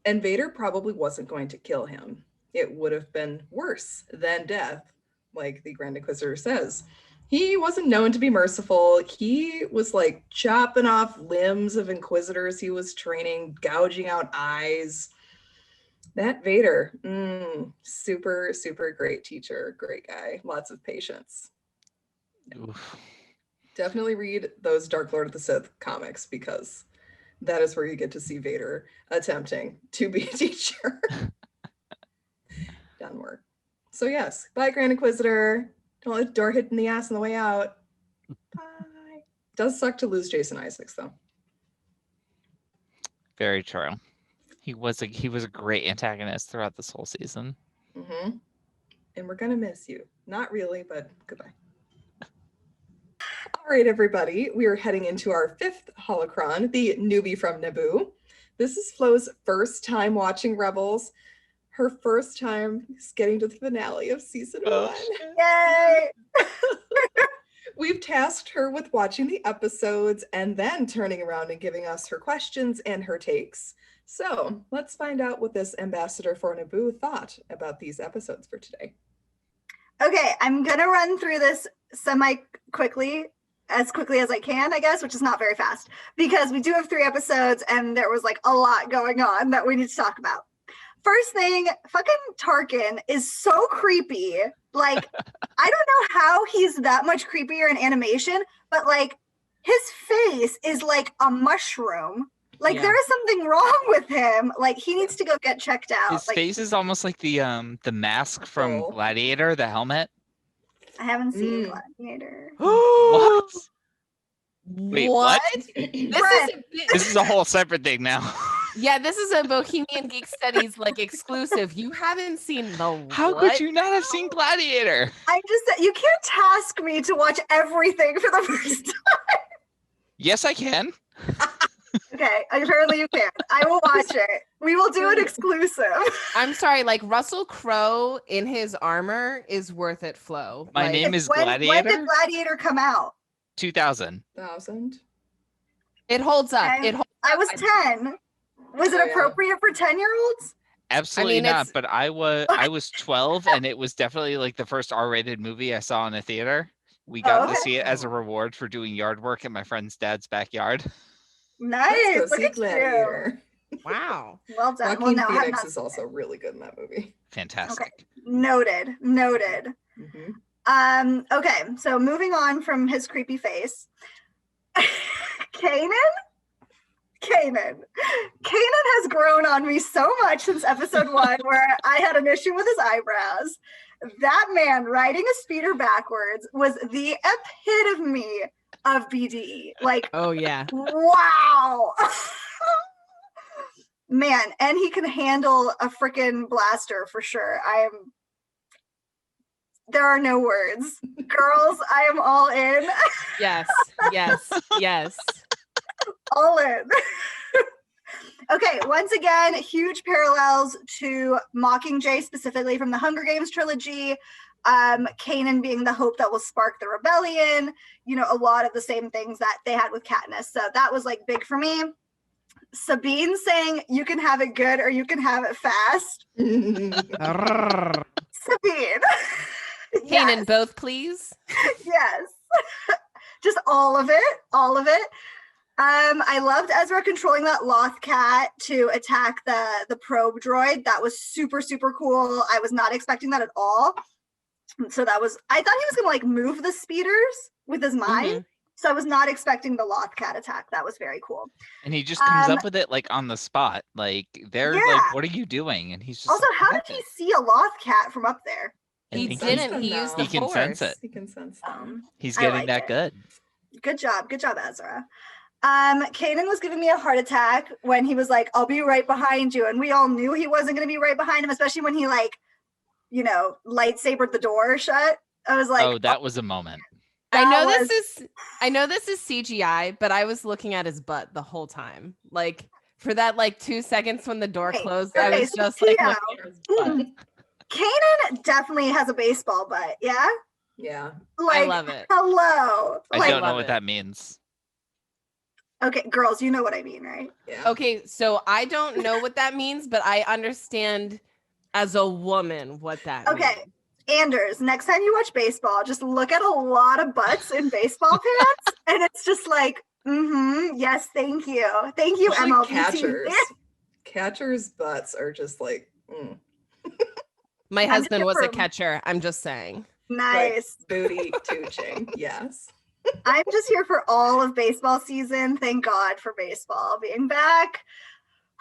And Vader probably wasn't going to kill him. It would have been worse than death, like the Grand Inquisitor says. He wasn't known to be merciful. He was like chopping off limbs of Inquisitors he was training, gouging out eyes. That Vader, super, super great teacher, great guy, lots of patience. Oof. Definitely read those Dark Lord of the Sith comics, because that is where you get to see Vader attempting to be a teacher. Done work. So yes, bye Grand Inquisitor. Don't let the door hit in the ass on the way out. Bye. Does suck to lose Jason Isaacs, though. Very true. He was a great antagonist throughout this whole season. And we're gonna miss you. Not really, but goodbye. All right, everybody, we are heading into our 5th holocron, the Newbie from Naboo. This is Flo's first time watching Rebels, her first time getting to the finale of season 1. Yay! We've tasked her with watching the episodes and then turning around and giving us her questions and her takes. So let's find out what this ambassador for Naboo thought about these episodes for today. Okay, I'm gonna run through this quickly as I can, I guess, which is not very fast, because we do have 3 episodes and there was like a lot going on that we need to talk about. First thing, fucking Tarkin is so creepy. Like, I don't know how he's that much creepier in animation, but like his face is like a mushroom. Like there is something wrong with him. Like he needs to go get checked out. His like, face is almost like the mask from Gladiator, the helmet. I haven't seen Gladiator. What? Wait, what? This is a whole separate thing now. Yeah, this is a Bohemian Geek Studies like exclusive. You haven't seen the How could you not have seen Gladiator? I just you can't task me to watch everything for the first time. Yes, I can. Okay, apparently you can. I will watch it. We will do an exclusive. I'm sorry, like Russell Crowe in his armor is worth it, Flo. My name is Gladiator. When did Gladiator come out? 2000. It holds up. I was 10. Was it appropriate for 10-year-olds? Absolutely not. But I was 12, and it was definitely like the first R-rated movie I saw in a theater. We got to see it as a reward for doing yard work in my friend's dad's backyard. Nice. Look at Gladiator. Wow. Well done. Joaquin Phoenix is also really good in that movie. Fantastic. Okay. Noted. Mm-hmm. Okay, so moving on from his creepy face. Kanan has grown on me so much since episode 1, where I had an issue with his eyebrows. That man riding a speeder backwards was the epitome of BDE. Like, oh yeah, wow. Man, and he can handle a freaking blaster for sure. There are no words. Girls, I am all in. Yes. All in. Okay, once again, huge parallels to Mockingjay, specifically from the Hunger Games trilogy. Kanan being the hope that will spark the rebellion. You know, a lot of the same things that they had with Katniss. So that was like big for me. Sabine saying, "You can have it good or you can have it fast." Sabine. Kanan, yes. both, please. Yes. Just all of it. I loved Ezra controlling that Loth cat to attack the probe droid. That was super, super cool. I was not expecting that at all. So I thought he was gonna like move the speeders with his mind. Mm-hmm. So I was not expecting the Loth cat attack. That was very cool. And he just comes up with it like on the spot. Like they're like, "What are you doing?" And he's just also, how did he see a Loth cat from up there? He didn't. He used the Force. Sense it. He can sense them. He's getting that good. Good job, Ezra. Kanan was giving me a heart attack when he was like, "I'll be right behind you," and we all knew he wasn't going to be right behind him, especially when he like, you know, lightsabered the door shut. I was like, "Oh, that was a moment." I know this is CGI, but I was looking at his butt the whole time. Like for that like 2 seconds when the door closed, I was just like looking at his butt. Kanan definitely has a baseball butt, yeah? Yeah. Like, I love it. Hello. I don't know what that means. Okay, girls, you know what I mean, right? Yeah. Okay, so I don't know what that means, but I understand as a woman what that means. Okay. Anders, next time you watch baseball, just look at a lot of butts in baseball pants, and it's just like, yes, thank you. Thank you, MLB. Catchers' butts are just like, My husband was a catcher. I'm just saying. Nice. Like booty tooching. Yes. I'm just here for all of baseball season. Thank God for baseball being back.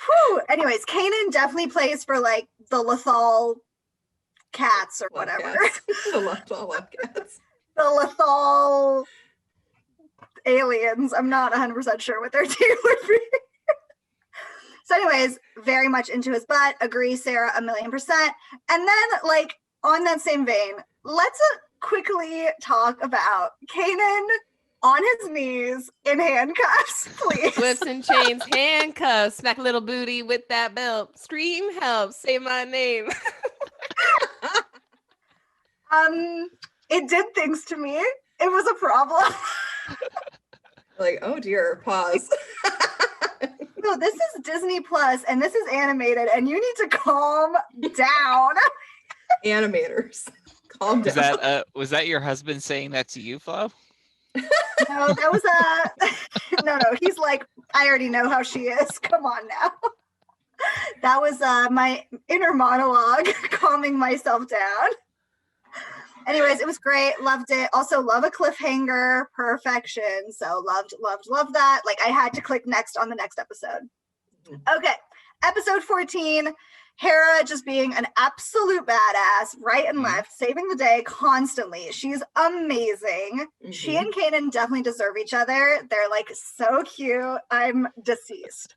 Whew. Anyways, Kanan definitely plays for like the Lethal Cats or whatever. The Lethal Cats. The Lethal Aliens. I'm not 100% sure what their team would be. So anyways, very much into his butt. Agree, Sarah, 1,000,000%. And then, like, on that same vein, let's quickly talk about Kanan on his knees in handcuffs, please. Whips and chains, handcuffs, smack little booty with that belt. Scream help, say my name. It did things to me. It was a problem. Like, oh dear, pause. No, this is Disney Plus and this is animated and you need to calm down. Animators, calm down. Was that your husband saying that to you, Flo? No, that was no, he's like, I already know how she is. Come on now. That was my inner monologue, calming myself down. Anyways, it was great. Loved it. Also love a cliffhanger. Perfection. So loved that. Like I had to click next on the next episode. Okay. Episode 14. Hera just being an absolute badass, right and left, saving the day constantly. She's amazing. She and Kanan definitely deserve each other. They're like so cute. I'm deceased.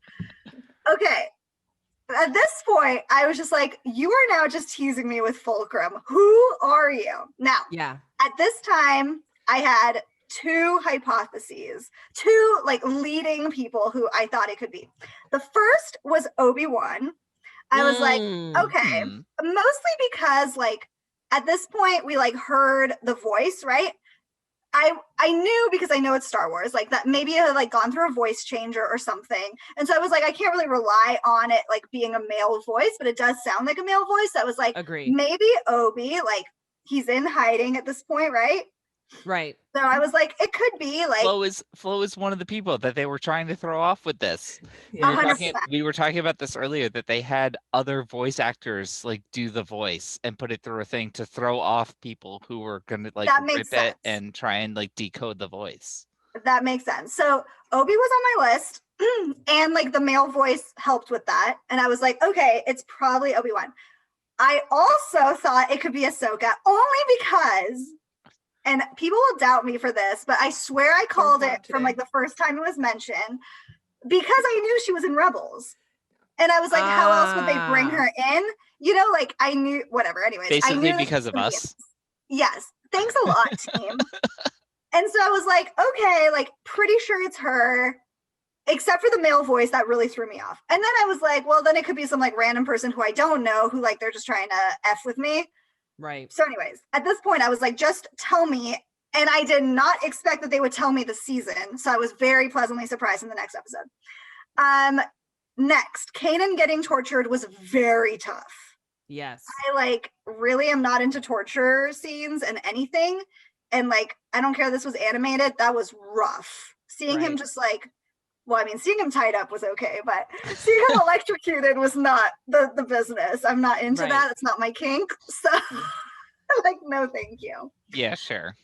Okay. At this point, I was just like, you are now just teasing me with Fulcrum. Who are you? Now, at this time, I had two hypotheses, two like leading people who I thought it could be. The first was Obi-Wan. I was like, okay, mostly because like at this point we like heard the voice, right? I knew because I know it's Star Wars, like that maybe it had like gone through a voice changer or something. And so I was like, I can't really rely on it like being a male voice, but it does sound like a male voice. So I was like, maybe Obi, like he's in hiding at this point, right? Right. So I was like, it could be like Flo is one of the people that they were trying to throw off with this. Yeah. We were talking about this earlier, that they had other voice actors like do the voice and put it through a thing to throw off people who were gonna like rip it and try and like decode the voice. That makes sense. So Obi was on my list and like the male voice helped with that. And I was like, okay, it's probably Obi-Wan. I also thought it could be Ahsoka only because, and people will doubt me for this, but I swear I called it from like the first time it was mentioned because I knew she was in Rebels. And I was like, how else would they bring her in? You know, like I knew, whatever. Anyways, basically I knew because of us. Yes. Thanks a lot, team. And so I was like, okay, like pretty sure it's her, except for the male voice that really threw me off. And then I was like, well, then it could be some like random person who I don't know who like they're just trying to F with me. Right. So anyways, at this point, I was like, just tell me. And I did not expect that they would tell me the season. So I was very pleasantly surprised in the next episode. Next, Kanan getting tortured was very tough. Yes. I like really am not into torture scenes and anything. And like, I don't care if this was animated. That was rough. Seeing him just like, well, I mean, seeing him tied up was okay, but seeing him electrocuted was not the business. I'm not into that. It's not my kink. So, like, no, thank you. Yeah, sure.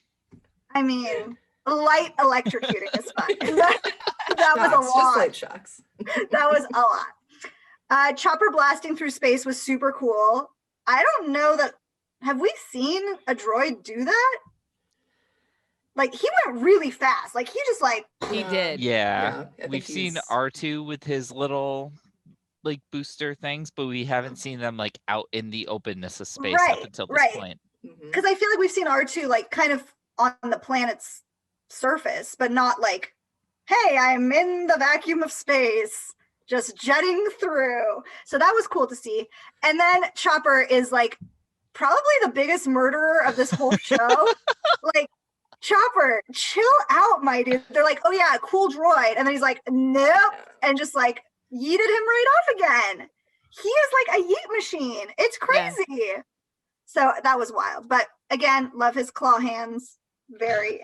I mean, light electrocuting is fine. That was a lot. Just light shocks. That was a lot. Chopper blasting through space was super cool. I don't know that. Have we seen a droid do that? Like he went really fast. Like he just like he did. Yeah. We've seen R2 with his little like booster things, but we haven't seen them like out in the openness of space up until this point. Because I feel like we've seen R2 like kind of on the planet's surface, but not like, hey, I'm in the vacuum of space, just jetting through. So that was cool to see. And then Chopper is like probably the biggest murderer of this whole show. Like, Chopper, chill out, my dude. They're like, oh yeah, cool droid. And then he's like, nope. And just like yeeted him right off again. He is like a yeet machine. It's crazy. Yeah. So that was wild. But again, love his claw hands. Very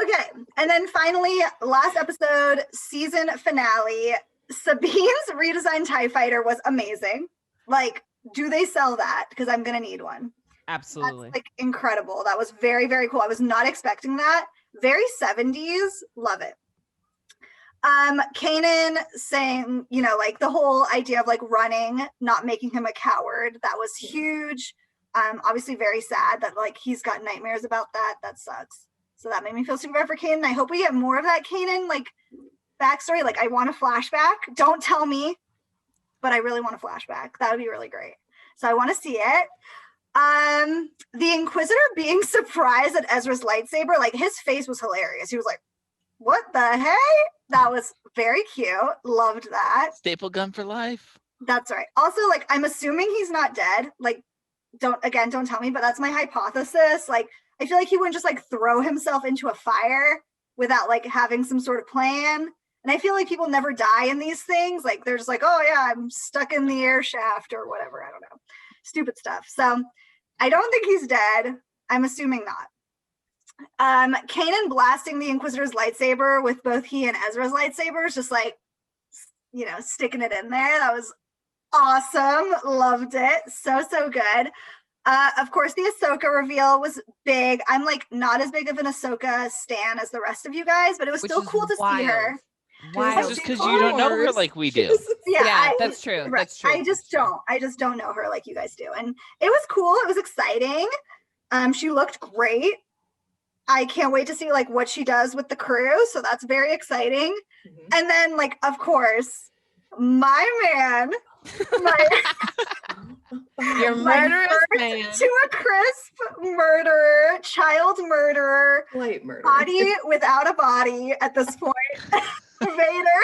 Okay. And then finally, last episode, season finale. Sabine's redesigned TIE fighter was amazing. Like, do they sell that? Because I'm going to need one. Absolutely. That's like incredible. That was very, very cool. I was not expecting that. Very 70s. Love it. Kanan saying, you know, like the whole idea of like running, not making him a coward. That was huge. Obviously very sad that like he's got nightmares about that. That sucks. So that made me feel super bad for Kanan. I hope we get more of that Kanan like backstory. Like I want a flashback. Don't tell me, but I really want a flashback. That would be really great. So I want to see it. The Inquisitor being surprised at Ezra's lightsaber, like his face was hilarious. He was like, what the hey? That was very cute. Loved that. Staple gun for life. That's right. Also, like, I'm assuming he's not dead. Like, don't tell me, but that's my hypothesis. Like, I feel like he wouldn't just like throw himself into a fire without like having some sort of plan. And I feel like people never die in these things. Like, they're just like, oh yeah, I'm stuck in the air shaft or whatever. I don't know. Stupid stuff. So I don't think he's dead. I'm assuming not. Kanan blasting the Inquisitor's lightsaber with both he and Ezra's lightsabers, just like, you know, sticking it in there. That was awesome. Loved it. So good. Of course, the Ahsoka reveal was big. I'm like not as big of an Ahsoka stan as the rest of you guys, but it was still cool to see her. Wild. Just because you don't know her like we do. Yeah, that's true. Right. That's true. I just don't know her like you guys do. And it was cool. It was exciting. She looked great. I can't wait to see like what she does with the crew. So that's very exciting. Mm-hmm. And then like, of course, my man, your murderous man. To a crisp murderer, child murderer, light murder, body without a body at this point. Vader.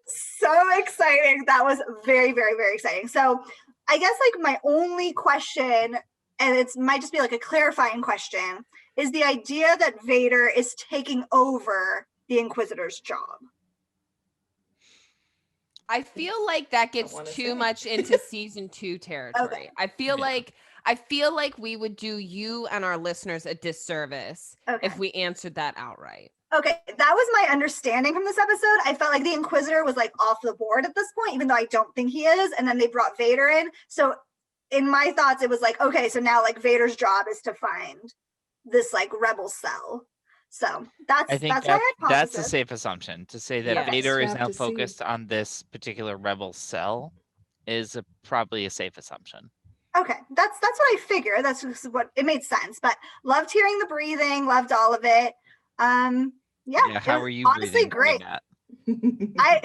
So exciting. That was very, very, very exciting. So I guess like my only question, and it might just be like a clarifying question, is the idea that Vader is taking over the Inquisitor's job. I feel like that gets too much into season 2 territory. Okay. I feel like we would do you and our listeners a disservice if we answered that outright. Okay, that was my understanding from this episode. I felt like the Inquisitor was like off the board at this point, even though I don't think he is. And then they brought Vader in. So in my thoughts, it was like, okay, so now like Vader's job is to find this like rebel cell. So that's that's a safe assumption to say that Vader is now focused on this particular rebel cell is probably a safe assumption. Okay, that's what I figured. That's just what it made sense. But loved hearing the breathing, loved all of it. Yeah, how are you honestly great. I like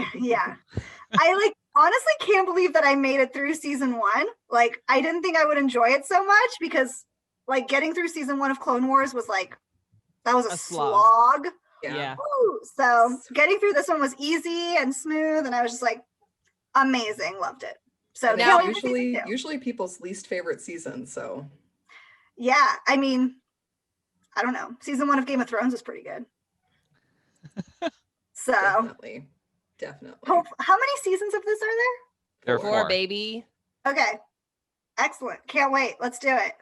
honestly can't believe that I made it through season 1. Like I didn't think I would enjoy it so much because like getting through season 1 of Clone Wars was like that was a slog. Yeah. Ooh, so getting through this one was easy and smooth, and I was just like amazing, loved it. So now usually people's least favorite season. So yeah, I mean, I don't know. Season 1 of Game of Thrones was pretty good. So definitely. How many seasons of this are there? There are 4, baby. Okay. Excellent. Can't wait. Let's do it.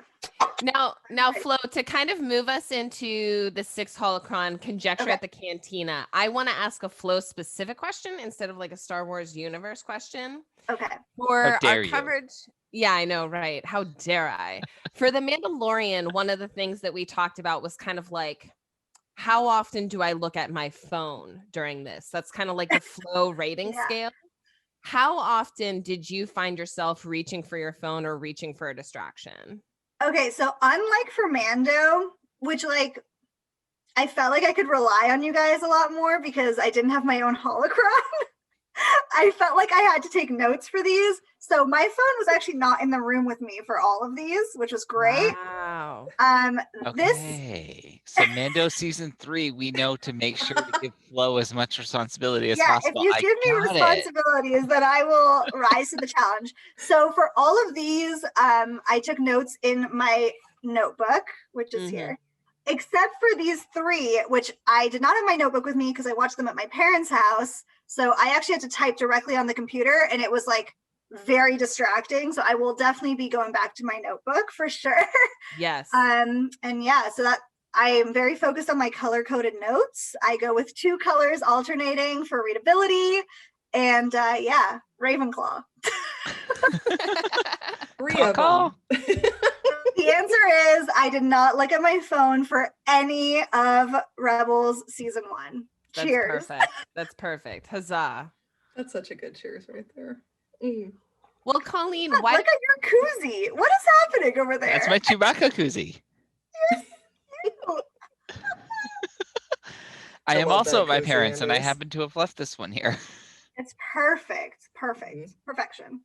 Now, Flo, to kind of move us into the 6th holocron conjecture at the cantina, I want to ask a Flo specific question instead of like a Star Wars universe question. Okay. For our coverage. Yeah, I know, right? How dare I? For The Mandalorian, one of the things that we talked about was kind of like, how often do I look at my phone during this? That's kind of like the Flo rating scale. How often did you find yourself reaching for your phone or reaching for a distraction? Okay, so unlike for Mando, which like I felt like I could rely on you guys a lot more because I didn't have my own holocron. I felt like I had to take notes for these. So my phone was actually not in the room with me for all of these, which was great. Wow. Okay. So Mando season 3, we know to make sure to give Flo as much responsibility as possible. If you give me responsibilities, then I will rise to the challenge. So for all of these, I took notes in my notebook, which is here. Except for these 3, which I did not have my notebook with me because I watched them at my parents' house. So I actually had to type directly on the computer, and it was like very distracting. So I will definitely be going back to my notebook for sure. Yes. And yeah, so that I am very focused on my color-coded notes. I go with 2 colors alternating for readability, and Ravenclaw. 3 of them. The answer is I did not look at my phone for any of Rebels season 1. That's cheers. Perfect. That's perfect. Huzzah. That's such a good cheers right there. Well, Colleen, Look at your koozie. What is happening over there? That's my Chewbacca koozie. I am also at my parents', and I happen to have left this one here. It's perfect. Perfection.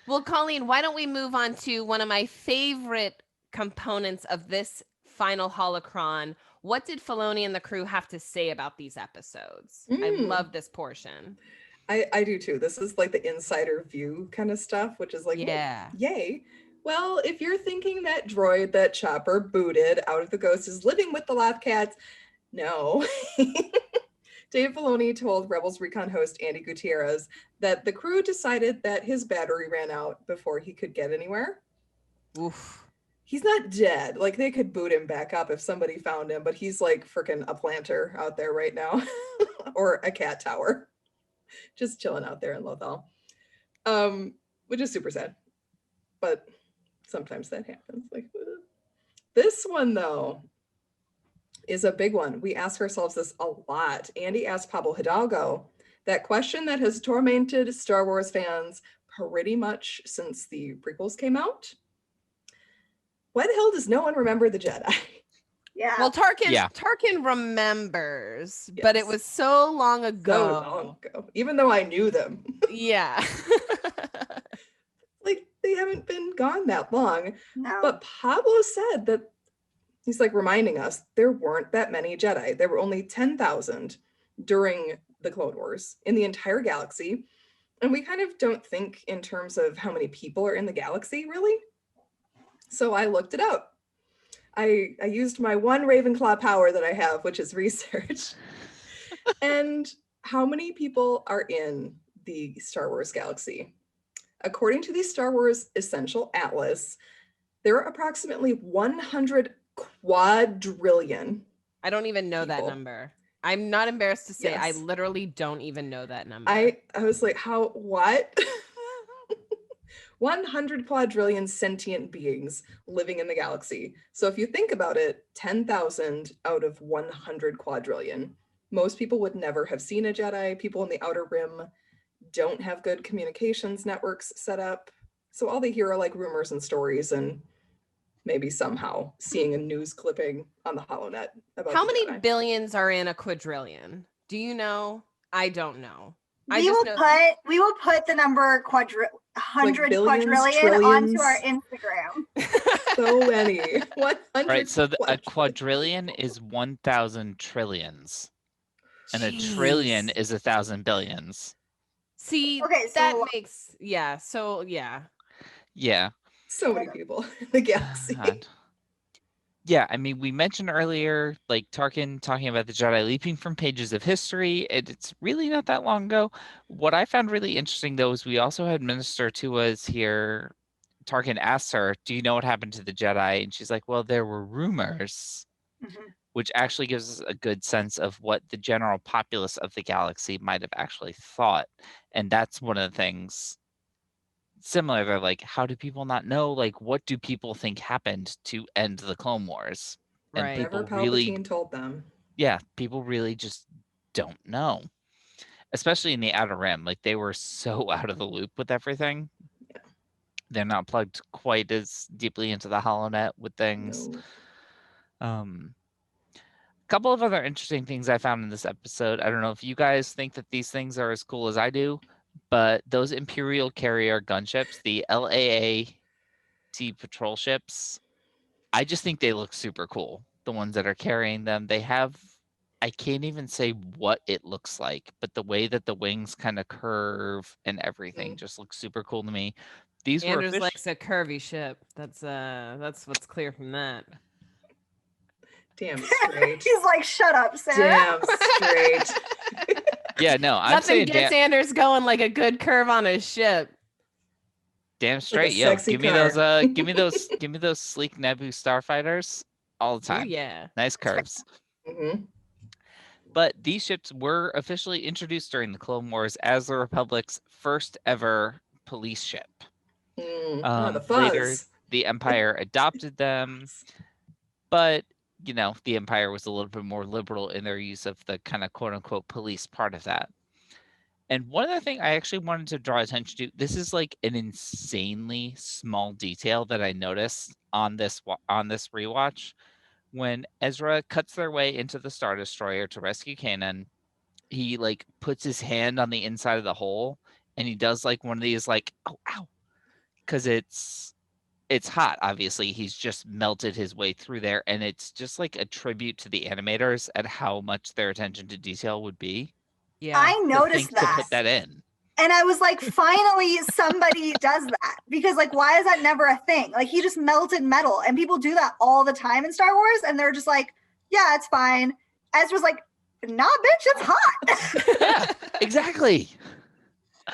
Well, Colleen, why don't we move on to one of my favorite components of this final holocron? What did Filoni and the crew have to say about these episodes? I love this portion. I do too. This is like the insider view kind of stuff, which is like, yeah, yay. Well, if you're thinking that droid that Chopper booted out of the Ghost is living with the Lothcats, no. Dave Filoni told Rebels Recon host Andy Gutierrez that the crew decided that his battery ran out before he could get anywhere. Oof. He's not dead. Like, they could boot him back up if somebody found him, but he's like freaking a planter out there right now. Or a cat tower. Just chilling out there in Lothal. Which is super sad. But sometimes that happens. Like, this one, though, is a big one. We ask ourselves this a lot. Andy asked Pablo Hidalgo that question that has tormented Star Wars fans pretty much since the prequels came out. Why the hell does no one remember the Jedi? Yeah. Well, Tarkin remembers, but it was so long ago. So long ago. Even though I knew them. Yeah. Like, they haven't been gone that long. No. But Pablo said that he's like reminding us there weren't that many Jedi. There were only 10,000 during the Clone Wars in the entire galaxy. And we kind of don't think in terms of how many people are in the galaxy, really. So I looked it up. I used my one Ravenclaw power that I have, which is research. And how many people are in the Star Wars galaxy? According to the Star Wars Essential Atlas, there are approximately 100 quadrillion. I don't even know that number. I'm not embarrassed to say Yes. I literally don't even know that number. I was like, what? 100 quadrillion sentient beings living in the galaxy. So if you think about it, 10,000 out of 100 quadrillion. Most people would never have seen a Jedi. People in the Outer Rim don't have good communications networks set up. So all they hear are like rumors and stories and maybe somehow seeing a news clipping on the HoloNet about how the many Jedi. billions are in a quadrillion? Do you know? I don't know. We will put the number 100 billions, quadrillion trillions. onto our Instagram. So many. 100 Right, so a quadrillion. quadrillion is 1,000 trillions. And a Jeez. trillion is 1,000 billions. See, Okay, so that makes, yeah. Yeah. So many people in the galaxy. God. Yeah, I mean, we mentioned earlier, like Tarkin talking about the Jedi leaping from pages of history. It's really not that long ago. What I found really interesting, though, is we also had Minister Tua's here. Tarkin asked her, "Do you know what happened to the Jedi?" And she's like, "Well, there were rumors," which actually gives us a good sense of what the general populace of the galaxy might have actually thought. And that's one of the things. Similar, they're like, how do people not know? Like, what do people think happened to end the Clone Wars? And Right. Whatever people really, Palpatine told them. yeah, people really just don't know. Especially in the Outer Rim, like they were so out of the loop with everything. Yeah. They're not plugged quite as deeply into the HoloNet with things. No. A couple of other interesting things I found in this episode. I don't know if you guys think that these things are as cool as I do, but those Imperial carrier gunships, the LAAT patrol ships, I just think they look super cool. The ones that are carrying them, they have, I can't even say what it looks like, but the way that the wings kind of curve and everything just looks super cool to me. These Anders were likes a curvy ship. That's what's clear from that. Damn straight. He's like, shut up, Sarah. Damn straight. Yeah, no, I'm Nothing saying gets Anders going like a good curve on a ship. damn straight, yo. sexy Give me car. those give me those sleek Naboo starfighters all the Oh time. yeah. Nice curves. But these ships were officially introduced during the Clone Wars as the Republic's first ever police ship. The fuzz. Later, the Empire adopted them, but you know, the Empire was a little bit more liberal in their use of the kind of quote unquote police part of that. And one other thing I actually wanted to draw attention to, this is like an insanely small detail that I noticed on this rewatch. When Ezra cuts their way into the Star Destroyer to rescue Kanan, he like puts his hand on the inside of the hole and he does like one of these like, oh, ow. because it's hot. Obviously, he's just melted his way through there, and it's just like a tribute to the animators and how much their attention to detail would be. Yeah. I To noticed think to that. put that in. And I was like, finally, somebody does that. Because, like, why is that never a thing? Like, he just melted metal. And people do that all the time in Star Wars. And they're just like, yeah, it's fine. Ezra's like, nah, bitch, it's hot. Yeah, exactly.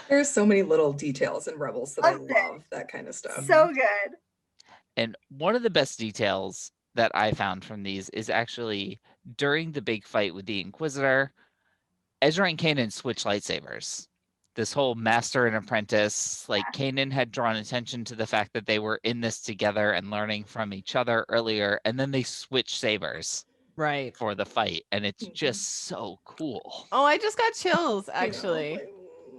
There's so many little details in Rebels that Loved it. I love that kind of stuff. So good. And one of the best details that I found from these is actually during the big fight with the Inquisitor, Ezra and Kanan switch lightsabers. This whole master and apprentice, like Kanan had drawn attention to the fact that they were in this together and learning from each other earlier, and then they switch sabers Right. for the fight, and it's just so cool. Oh, I just got chills, actually.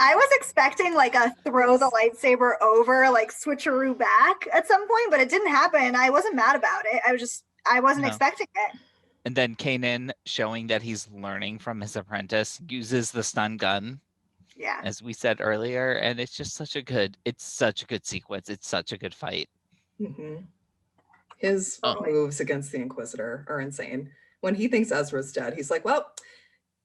I was expecting like a throw the lightsaber over, like switcheroo back at some point, but it didn't happen. I wasn't mad about it. I wasn't expecting it. And then Kanan, showing that he's learning from his apprentice, uses the stun gun. Yeah. As we said earlier, and it's just such a good sequence. It's such a good fight. Mm-hmm. His moves against the Inquisitor are insane. When he thinks Ezra's dead, he's like, well,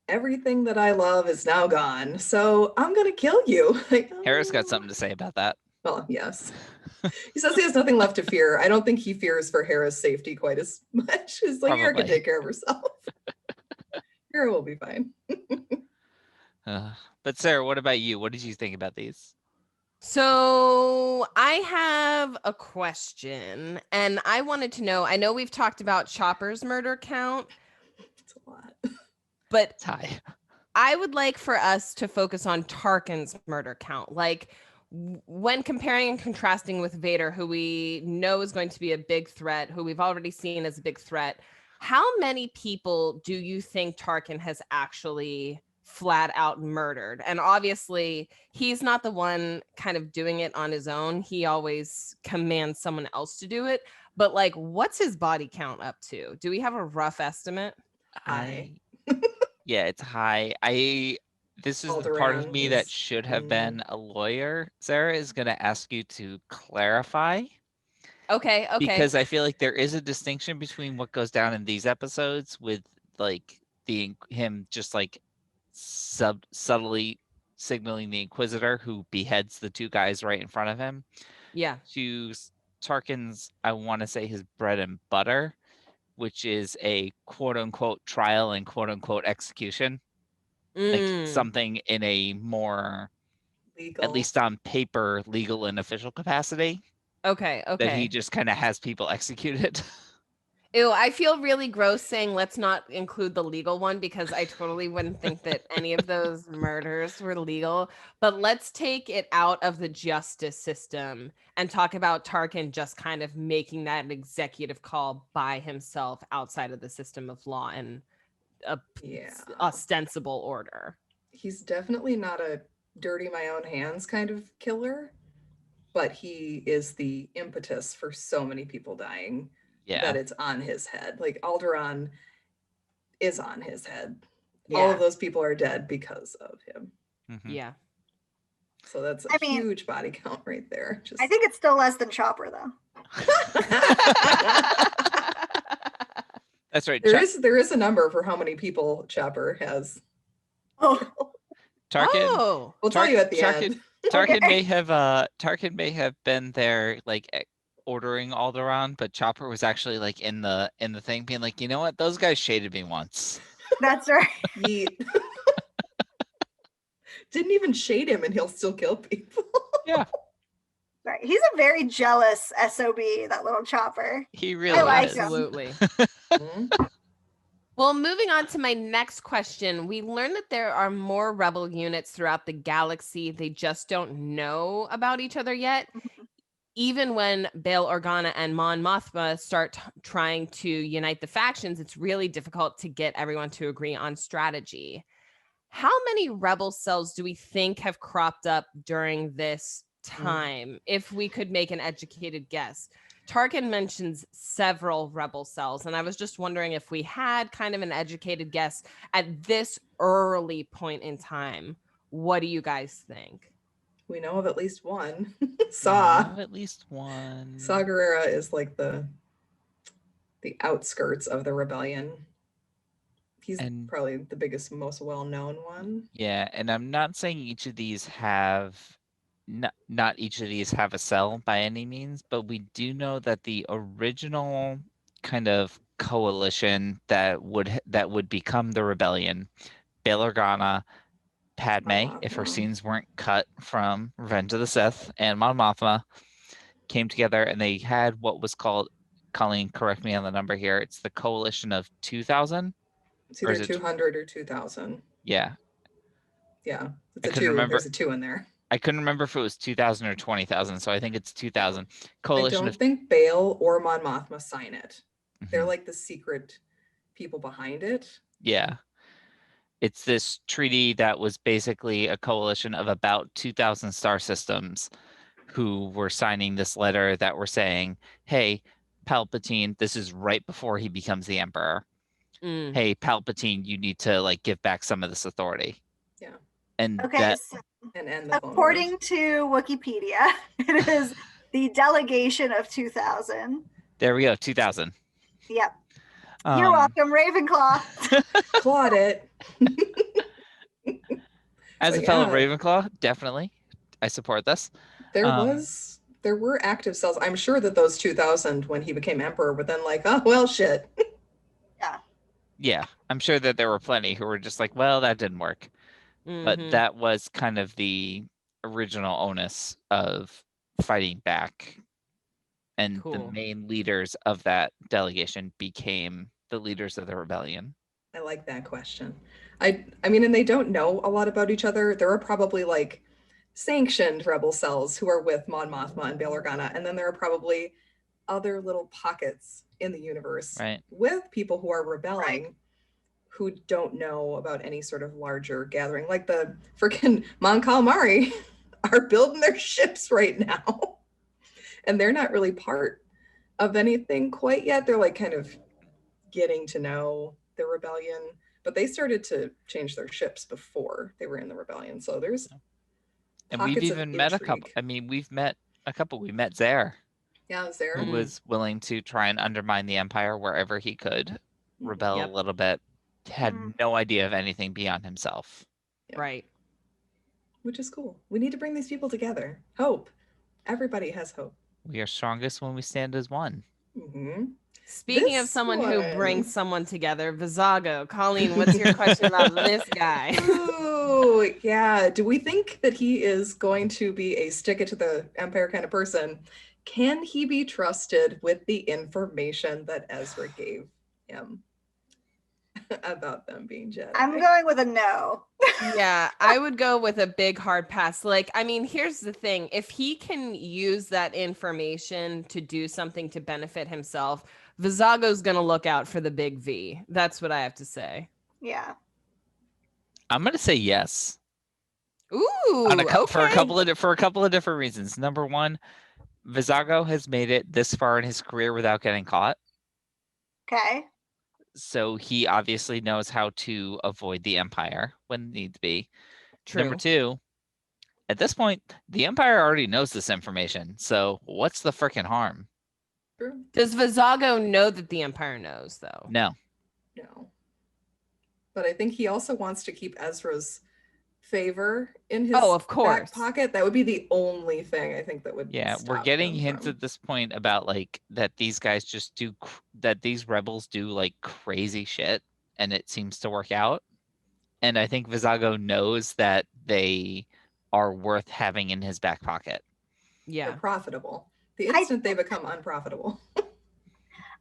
everything that I love is now gone, so I'm going to kill you. Like, Hera's got something to say about that. Well, yes. He says he has nothing left to fear. I don't think he fears for Hera's safety quite as much. He's like, Hera can take care of herself. Hera will be fine. But Sarah, what about you? What did you think about these? So I have a question, and I wanted to know, I know we've talked about Chopper's murder count. It's a lot. But it's high. I would like for us to focus on Tarkin's murder count. Like, when comparing and contrasting with Vader, who we know is going to be a big threat, who we've already seen as a big threat, how many people do you think Tarkin has actually flat out murdered? And obviously, he's not the one kind of doing it on his own. He always commands someone else to do it. But like, what's his body count up to? Do we have a rough estimate? Yeah, it's high. This is the part of me that should have been a lawyer. Sarah is going to ask you to clarify. Okay. Because I feel like there is a distinction between what goes down in these episodes with like him just like subtly signaling the Inquisitor who beheads the two guys right in front of him. Yeah. To Tarkin's, I want to say his bread and butter, which is a quote unquote trial and quote unquote execution. Like something in a more legal, at least on paper, legal and official capacity. Okay. That he just kind of has people executed. Ew, I feel really gross saying let's not include the legal one because I totally wouldn't think that any of those murders were legal. But let's take it out of the justice system and talk about Tarkin just kind of making that executive call by himself outside of the system of law and a ostensible order. He's definitely not a dirty my own hands kind of killer, but he is the impetus for so many people dying. That it's on his head. Like Alderaan is on his head. Yeah. All of those people are dead because of him. Mm-hmm. Yeah. So that's a huge body count right there. I think it's still less than Chopper though. That's right. There is a number for how many people Chopper has. Tarkin. We'll tell you at the end. Tarkin may have been there like ordering Alderaan, but Chopper was actually like in the thing being like, you know what, those guys shaded me once. That's right. Didn't even shade him and he'll still kill people. Yeah. Right. He's a very jealous SOB, that little Chopper. He really is. Absolutely. Well, moving on to my next question. We learned that there are more rebel units throughout the galaxy. They just don't know about each other yet. Even when Bail Organa and Mon Mothma start trying to unite the factions, it's really difficult to get everyone to agree on strategy. How many rebel cells do we think have cropped up during this time, if we could make an educated guess? Tarkin mentions several rebel cells, and I was just wondering if we had kind of an educated guess at this early point in time. What do you guys think? We know of at least one. At least one. Saw Gerrera is like the outskirts of the rebellion. He's probably the biggest, most well-known one. Yeah, and I'm not saying each of these have not each of these have a cell by any means, but we do know that the original kind of coalition that would become the rebellion, Bail Organa, Padme, if her scenes weren't cut from Revenge of the Sith, and Mon Mothma came together, and they had what was called, Colleen, correct me on the number here, it's the Coalition of 2000? It's either 200 or 2000. Yeah. Yeah, it's a 2. There's a 2 in there. I couldn't remember if it was 2,000 or 20,000, so I think it's 2,000. Coalition. I don't think Bail or Mon Mothma sign it. They're like the secret people behind it. Yeah. It's this treaty that was basically a coalition of about 2,000 star systems who were signing this letter that were saying, hey, Palpatine, this is right before he becomes the Emperor. Hey, Palpatine, you need to like give back some of this authority. Yeah. And okay, according to Wikipedia, it is the delegation of 2000. There we go, 2000. Yep. You're welcome, Ravenclaw. Clawed it. As a fellow Ravenclaw, definitely, I support this. There were active cells. I'm sure that those 2000, when he became emperor, were then like, oh well, shit. Yeah, I'm sure that there were plenty who were just like, well, that didn't work. But that was kind of the original onus of fighting back. And the main leaders of that delegation became the leaders of the rebellion. I like that question. I mean, and they don't know a lot about each other. There are probably like sanctioned rebel cells who are with Mon Mothma and Bail Organa, and then there are probably other little pockets in the universe with people who are rebelling who don't know about any sort of larger gathering. Like the freaking Mon Calamari are building their ships right now. And they're not really part of anything quite yet. They're like kind of getting to know the rebellion, but they started to change their ships before they were in the rebellion. So there's and we've even met a couple. I mean, we've met a couple. We met Zare. Yeah, Zare. Who was willing to try and undermine the Empire wherever he could, rebel a little bit, had no idea of anything beyond himself. Right. Which is cool. We need to bring these people together. Hope. Everybody has hope. We are strongest when we stand as one. Speaking of someone who brings someone together, Vizago, Colleen, what's your question about this guy? Ooh, yeah. Do we think that he is going to be a stick it to the Empire kind of person? Can he be trusted with the information that Ezra gave him about them being Jedi? I'm going with a no. Yeah, I would go with a big hard pass. Like, I mean, here's the thing. If he can use that information to do something to benefit himself, Vizago's going to look out for the big V. That's what I have to say. Yeah. I'm going to say yes. Ooh, for a couple of different reasons. Number one, Vizago has made it this far in his career without getting caught. Okay. So he obviously knows how to avoid the Empire when need be. True. Number two, at this point, the Empire already knows this information. So what's the freaking harm? True. Does Vizago know that the Empire knows, though? No. But I think he also wants to keep Ezra's favor in his back pocket. That would be the only thing I think that would we're getting hints at this point about like that these guys just do that these rebels do like crazy shit and it seems to work out, and I think Vizago knows that they are worth having in his back pocket. They're profitable the instant they become unprofitable.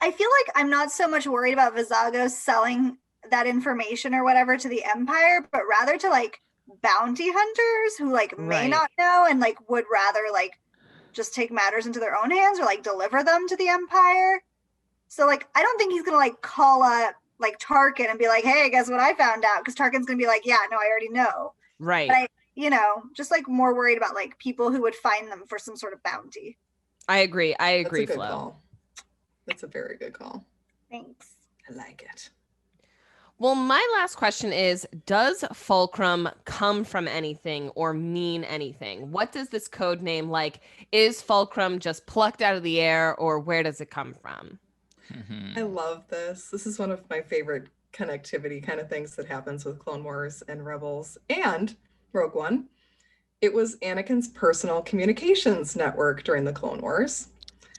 I feel like I'm not so much worried about Vizago selling that information or whatever to the Empire, but rather to like bounty hunters who like may not know and like would rather like just take matters into their own hands or like deliver them to the Empire. So like I don't think he's gonna like call up like Tarkin and be like, hey, guess what I found out, because Tarkin's gonna be like, yeah, no, I already know. Right. But just like more worried about like people who would find them for some sort of bounty. I agree. That's a good Flo. call. That's a very good call. Thanks. I like it. Well, my last question is, does fulcrum come from anything or mean anything? What does this code name like? Is fulcrum just plucked out of the air, or where does it come from? I love this. This is one of my favorite connectivity kind of things that happens with Clone Wars and Rebels and Rogue One. It was Anakin's personal communications network during the Clone Wars.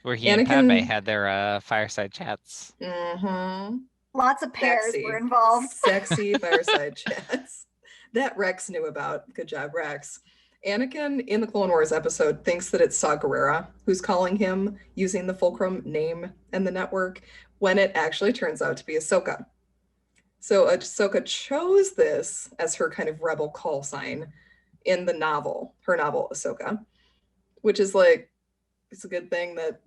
Where he and Padme had their fireside chats. Mm-hmm. Lots of pairs were involved. Sexy fireside chats that Rex knew about. Good job, Rex. Anakin in the Clone Wars episode thinks that it's Saw Gerrera who's calling him using the Fulcrum name and the network, when it actually turns out to be Ahsoka. So Ahsoka chose this as her kind of rebel call sign in the novel, her novel Ahsoka, which is like, it's a good thing that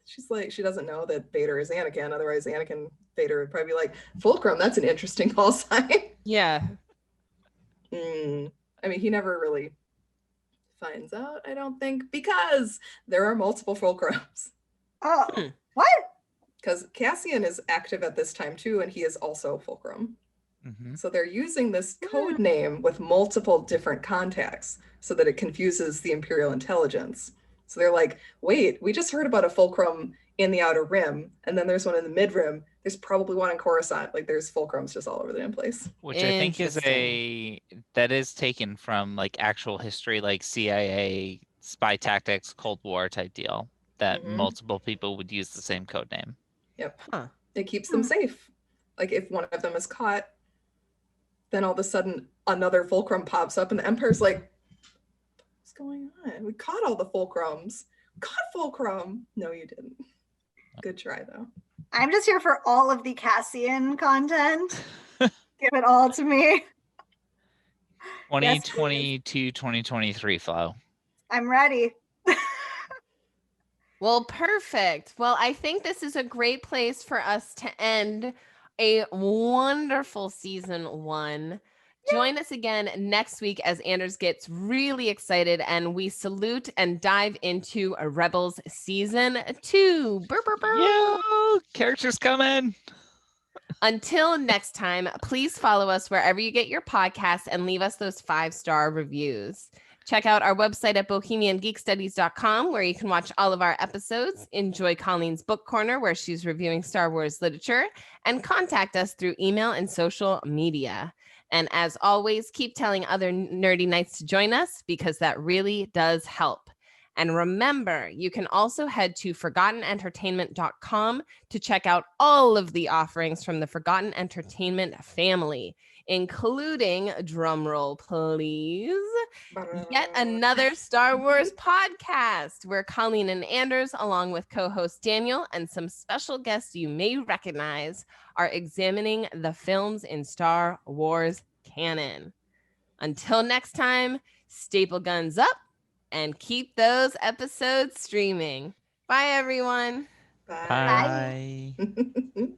she's like, she doesn't know that Vader is Anakin. Otherwise, Anakin Vader would probably be like, Fulcrum, that's an interesting call sign. Yeah. I mean, he never really finds out, I don't think, because there are multiple Fulcrums. Oh, what? Because Cassian is active at this time too, and he is also Fulcrum. Mm-hmm. So they're using this code name with multiple different contacts so that it confuses the Imperial intelligence. So they're like, wait, we just heard about a Fulcrum in the Outer Rim, and then there's one in the Mid Rim. There's probably one in Coruscant. Like, there's Fulcrums just all over the damn place. Which I think that is taken from like actual history, like CIA spy tactics, Cold War type deal, that multiple people would use the same code name. Yep. It keeps them safe. Like, if one of them is caught, then all of a sudden another Fulcrum pops up and the Empire's like, what's going on? We caught all the Fulcrums. We caught Fulcrum. No, you didn't. Good try, though. I'm just here for all of the Cassian content. Give it all to me. 2022, 2023 flow. I'm ready. Well, perfect. Well, I think this is a great place for us to end a wonderful season 1. Join us again next week as Anders gets really excited and we salute and dive into a Rebels season 2. Burr, burr, burr. Yeah, characters coming. Until next time, please follow us wherever you get your podcasts and leave us those 5-star reviews. Check out our website at bohemiangeekstudies.com, where you can watch all of our episodes, enjoy Colleen's Book Corner, where she's reviewing Star Wars literature, and contact us through email and social media. And as always, keep telling other nerdy knights to join us, because that really does help. And remember, you can also head to ForgottenEntertainment.com to check out all of the offerings from the Forgotten Entertainment family, including, drumroll please, yet another Star Wars podcast where Colleen and Anders, along with co-host Daniel and some special guests you may recognize, are examining the films in Star Wars canon. Until next time, staple guns up and keep those episodes streaming. Bye, everyone. Bye. Bye.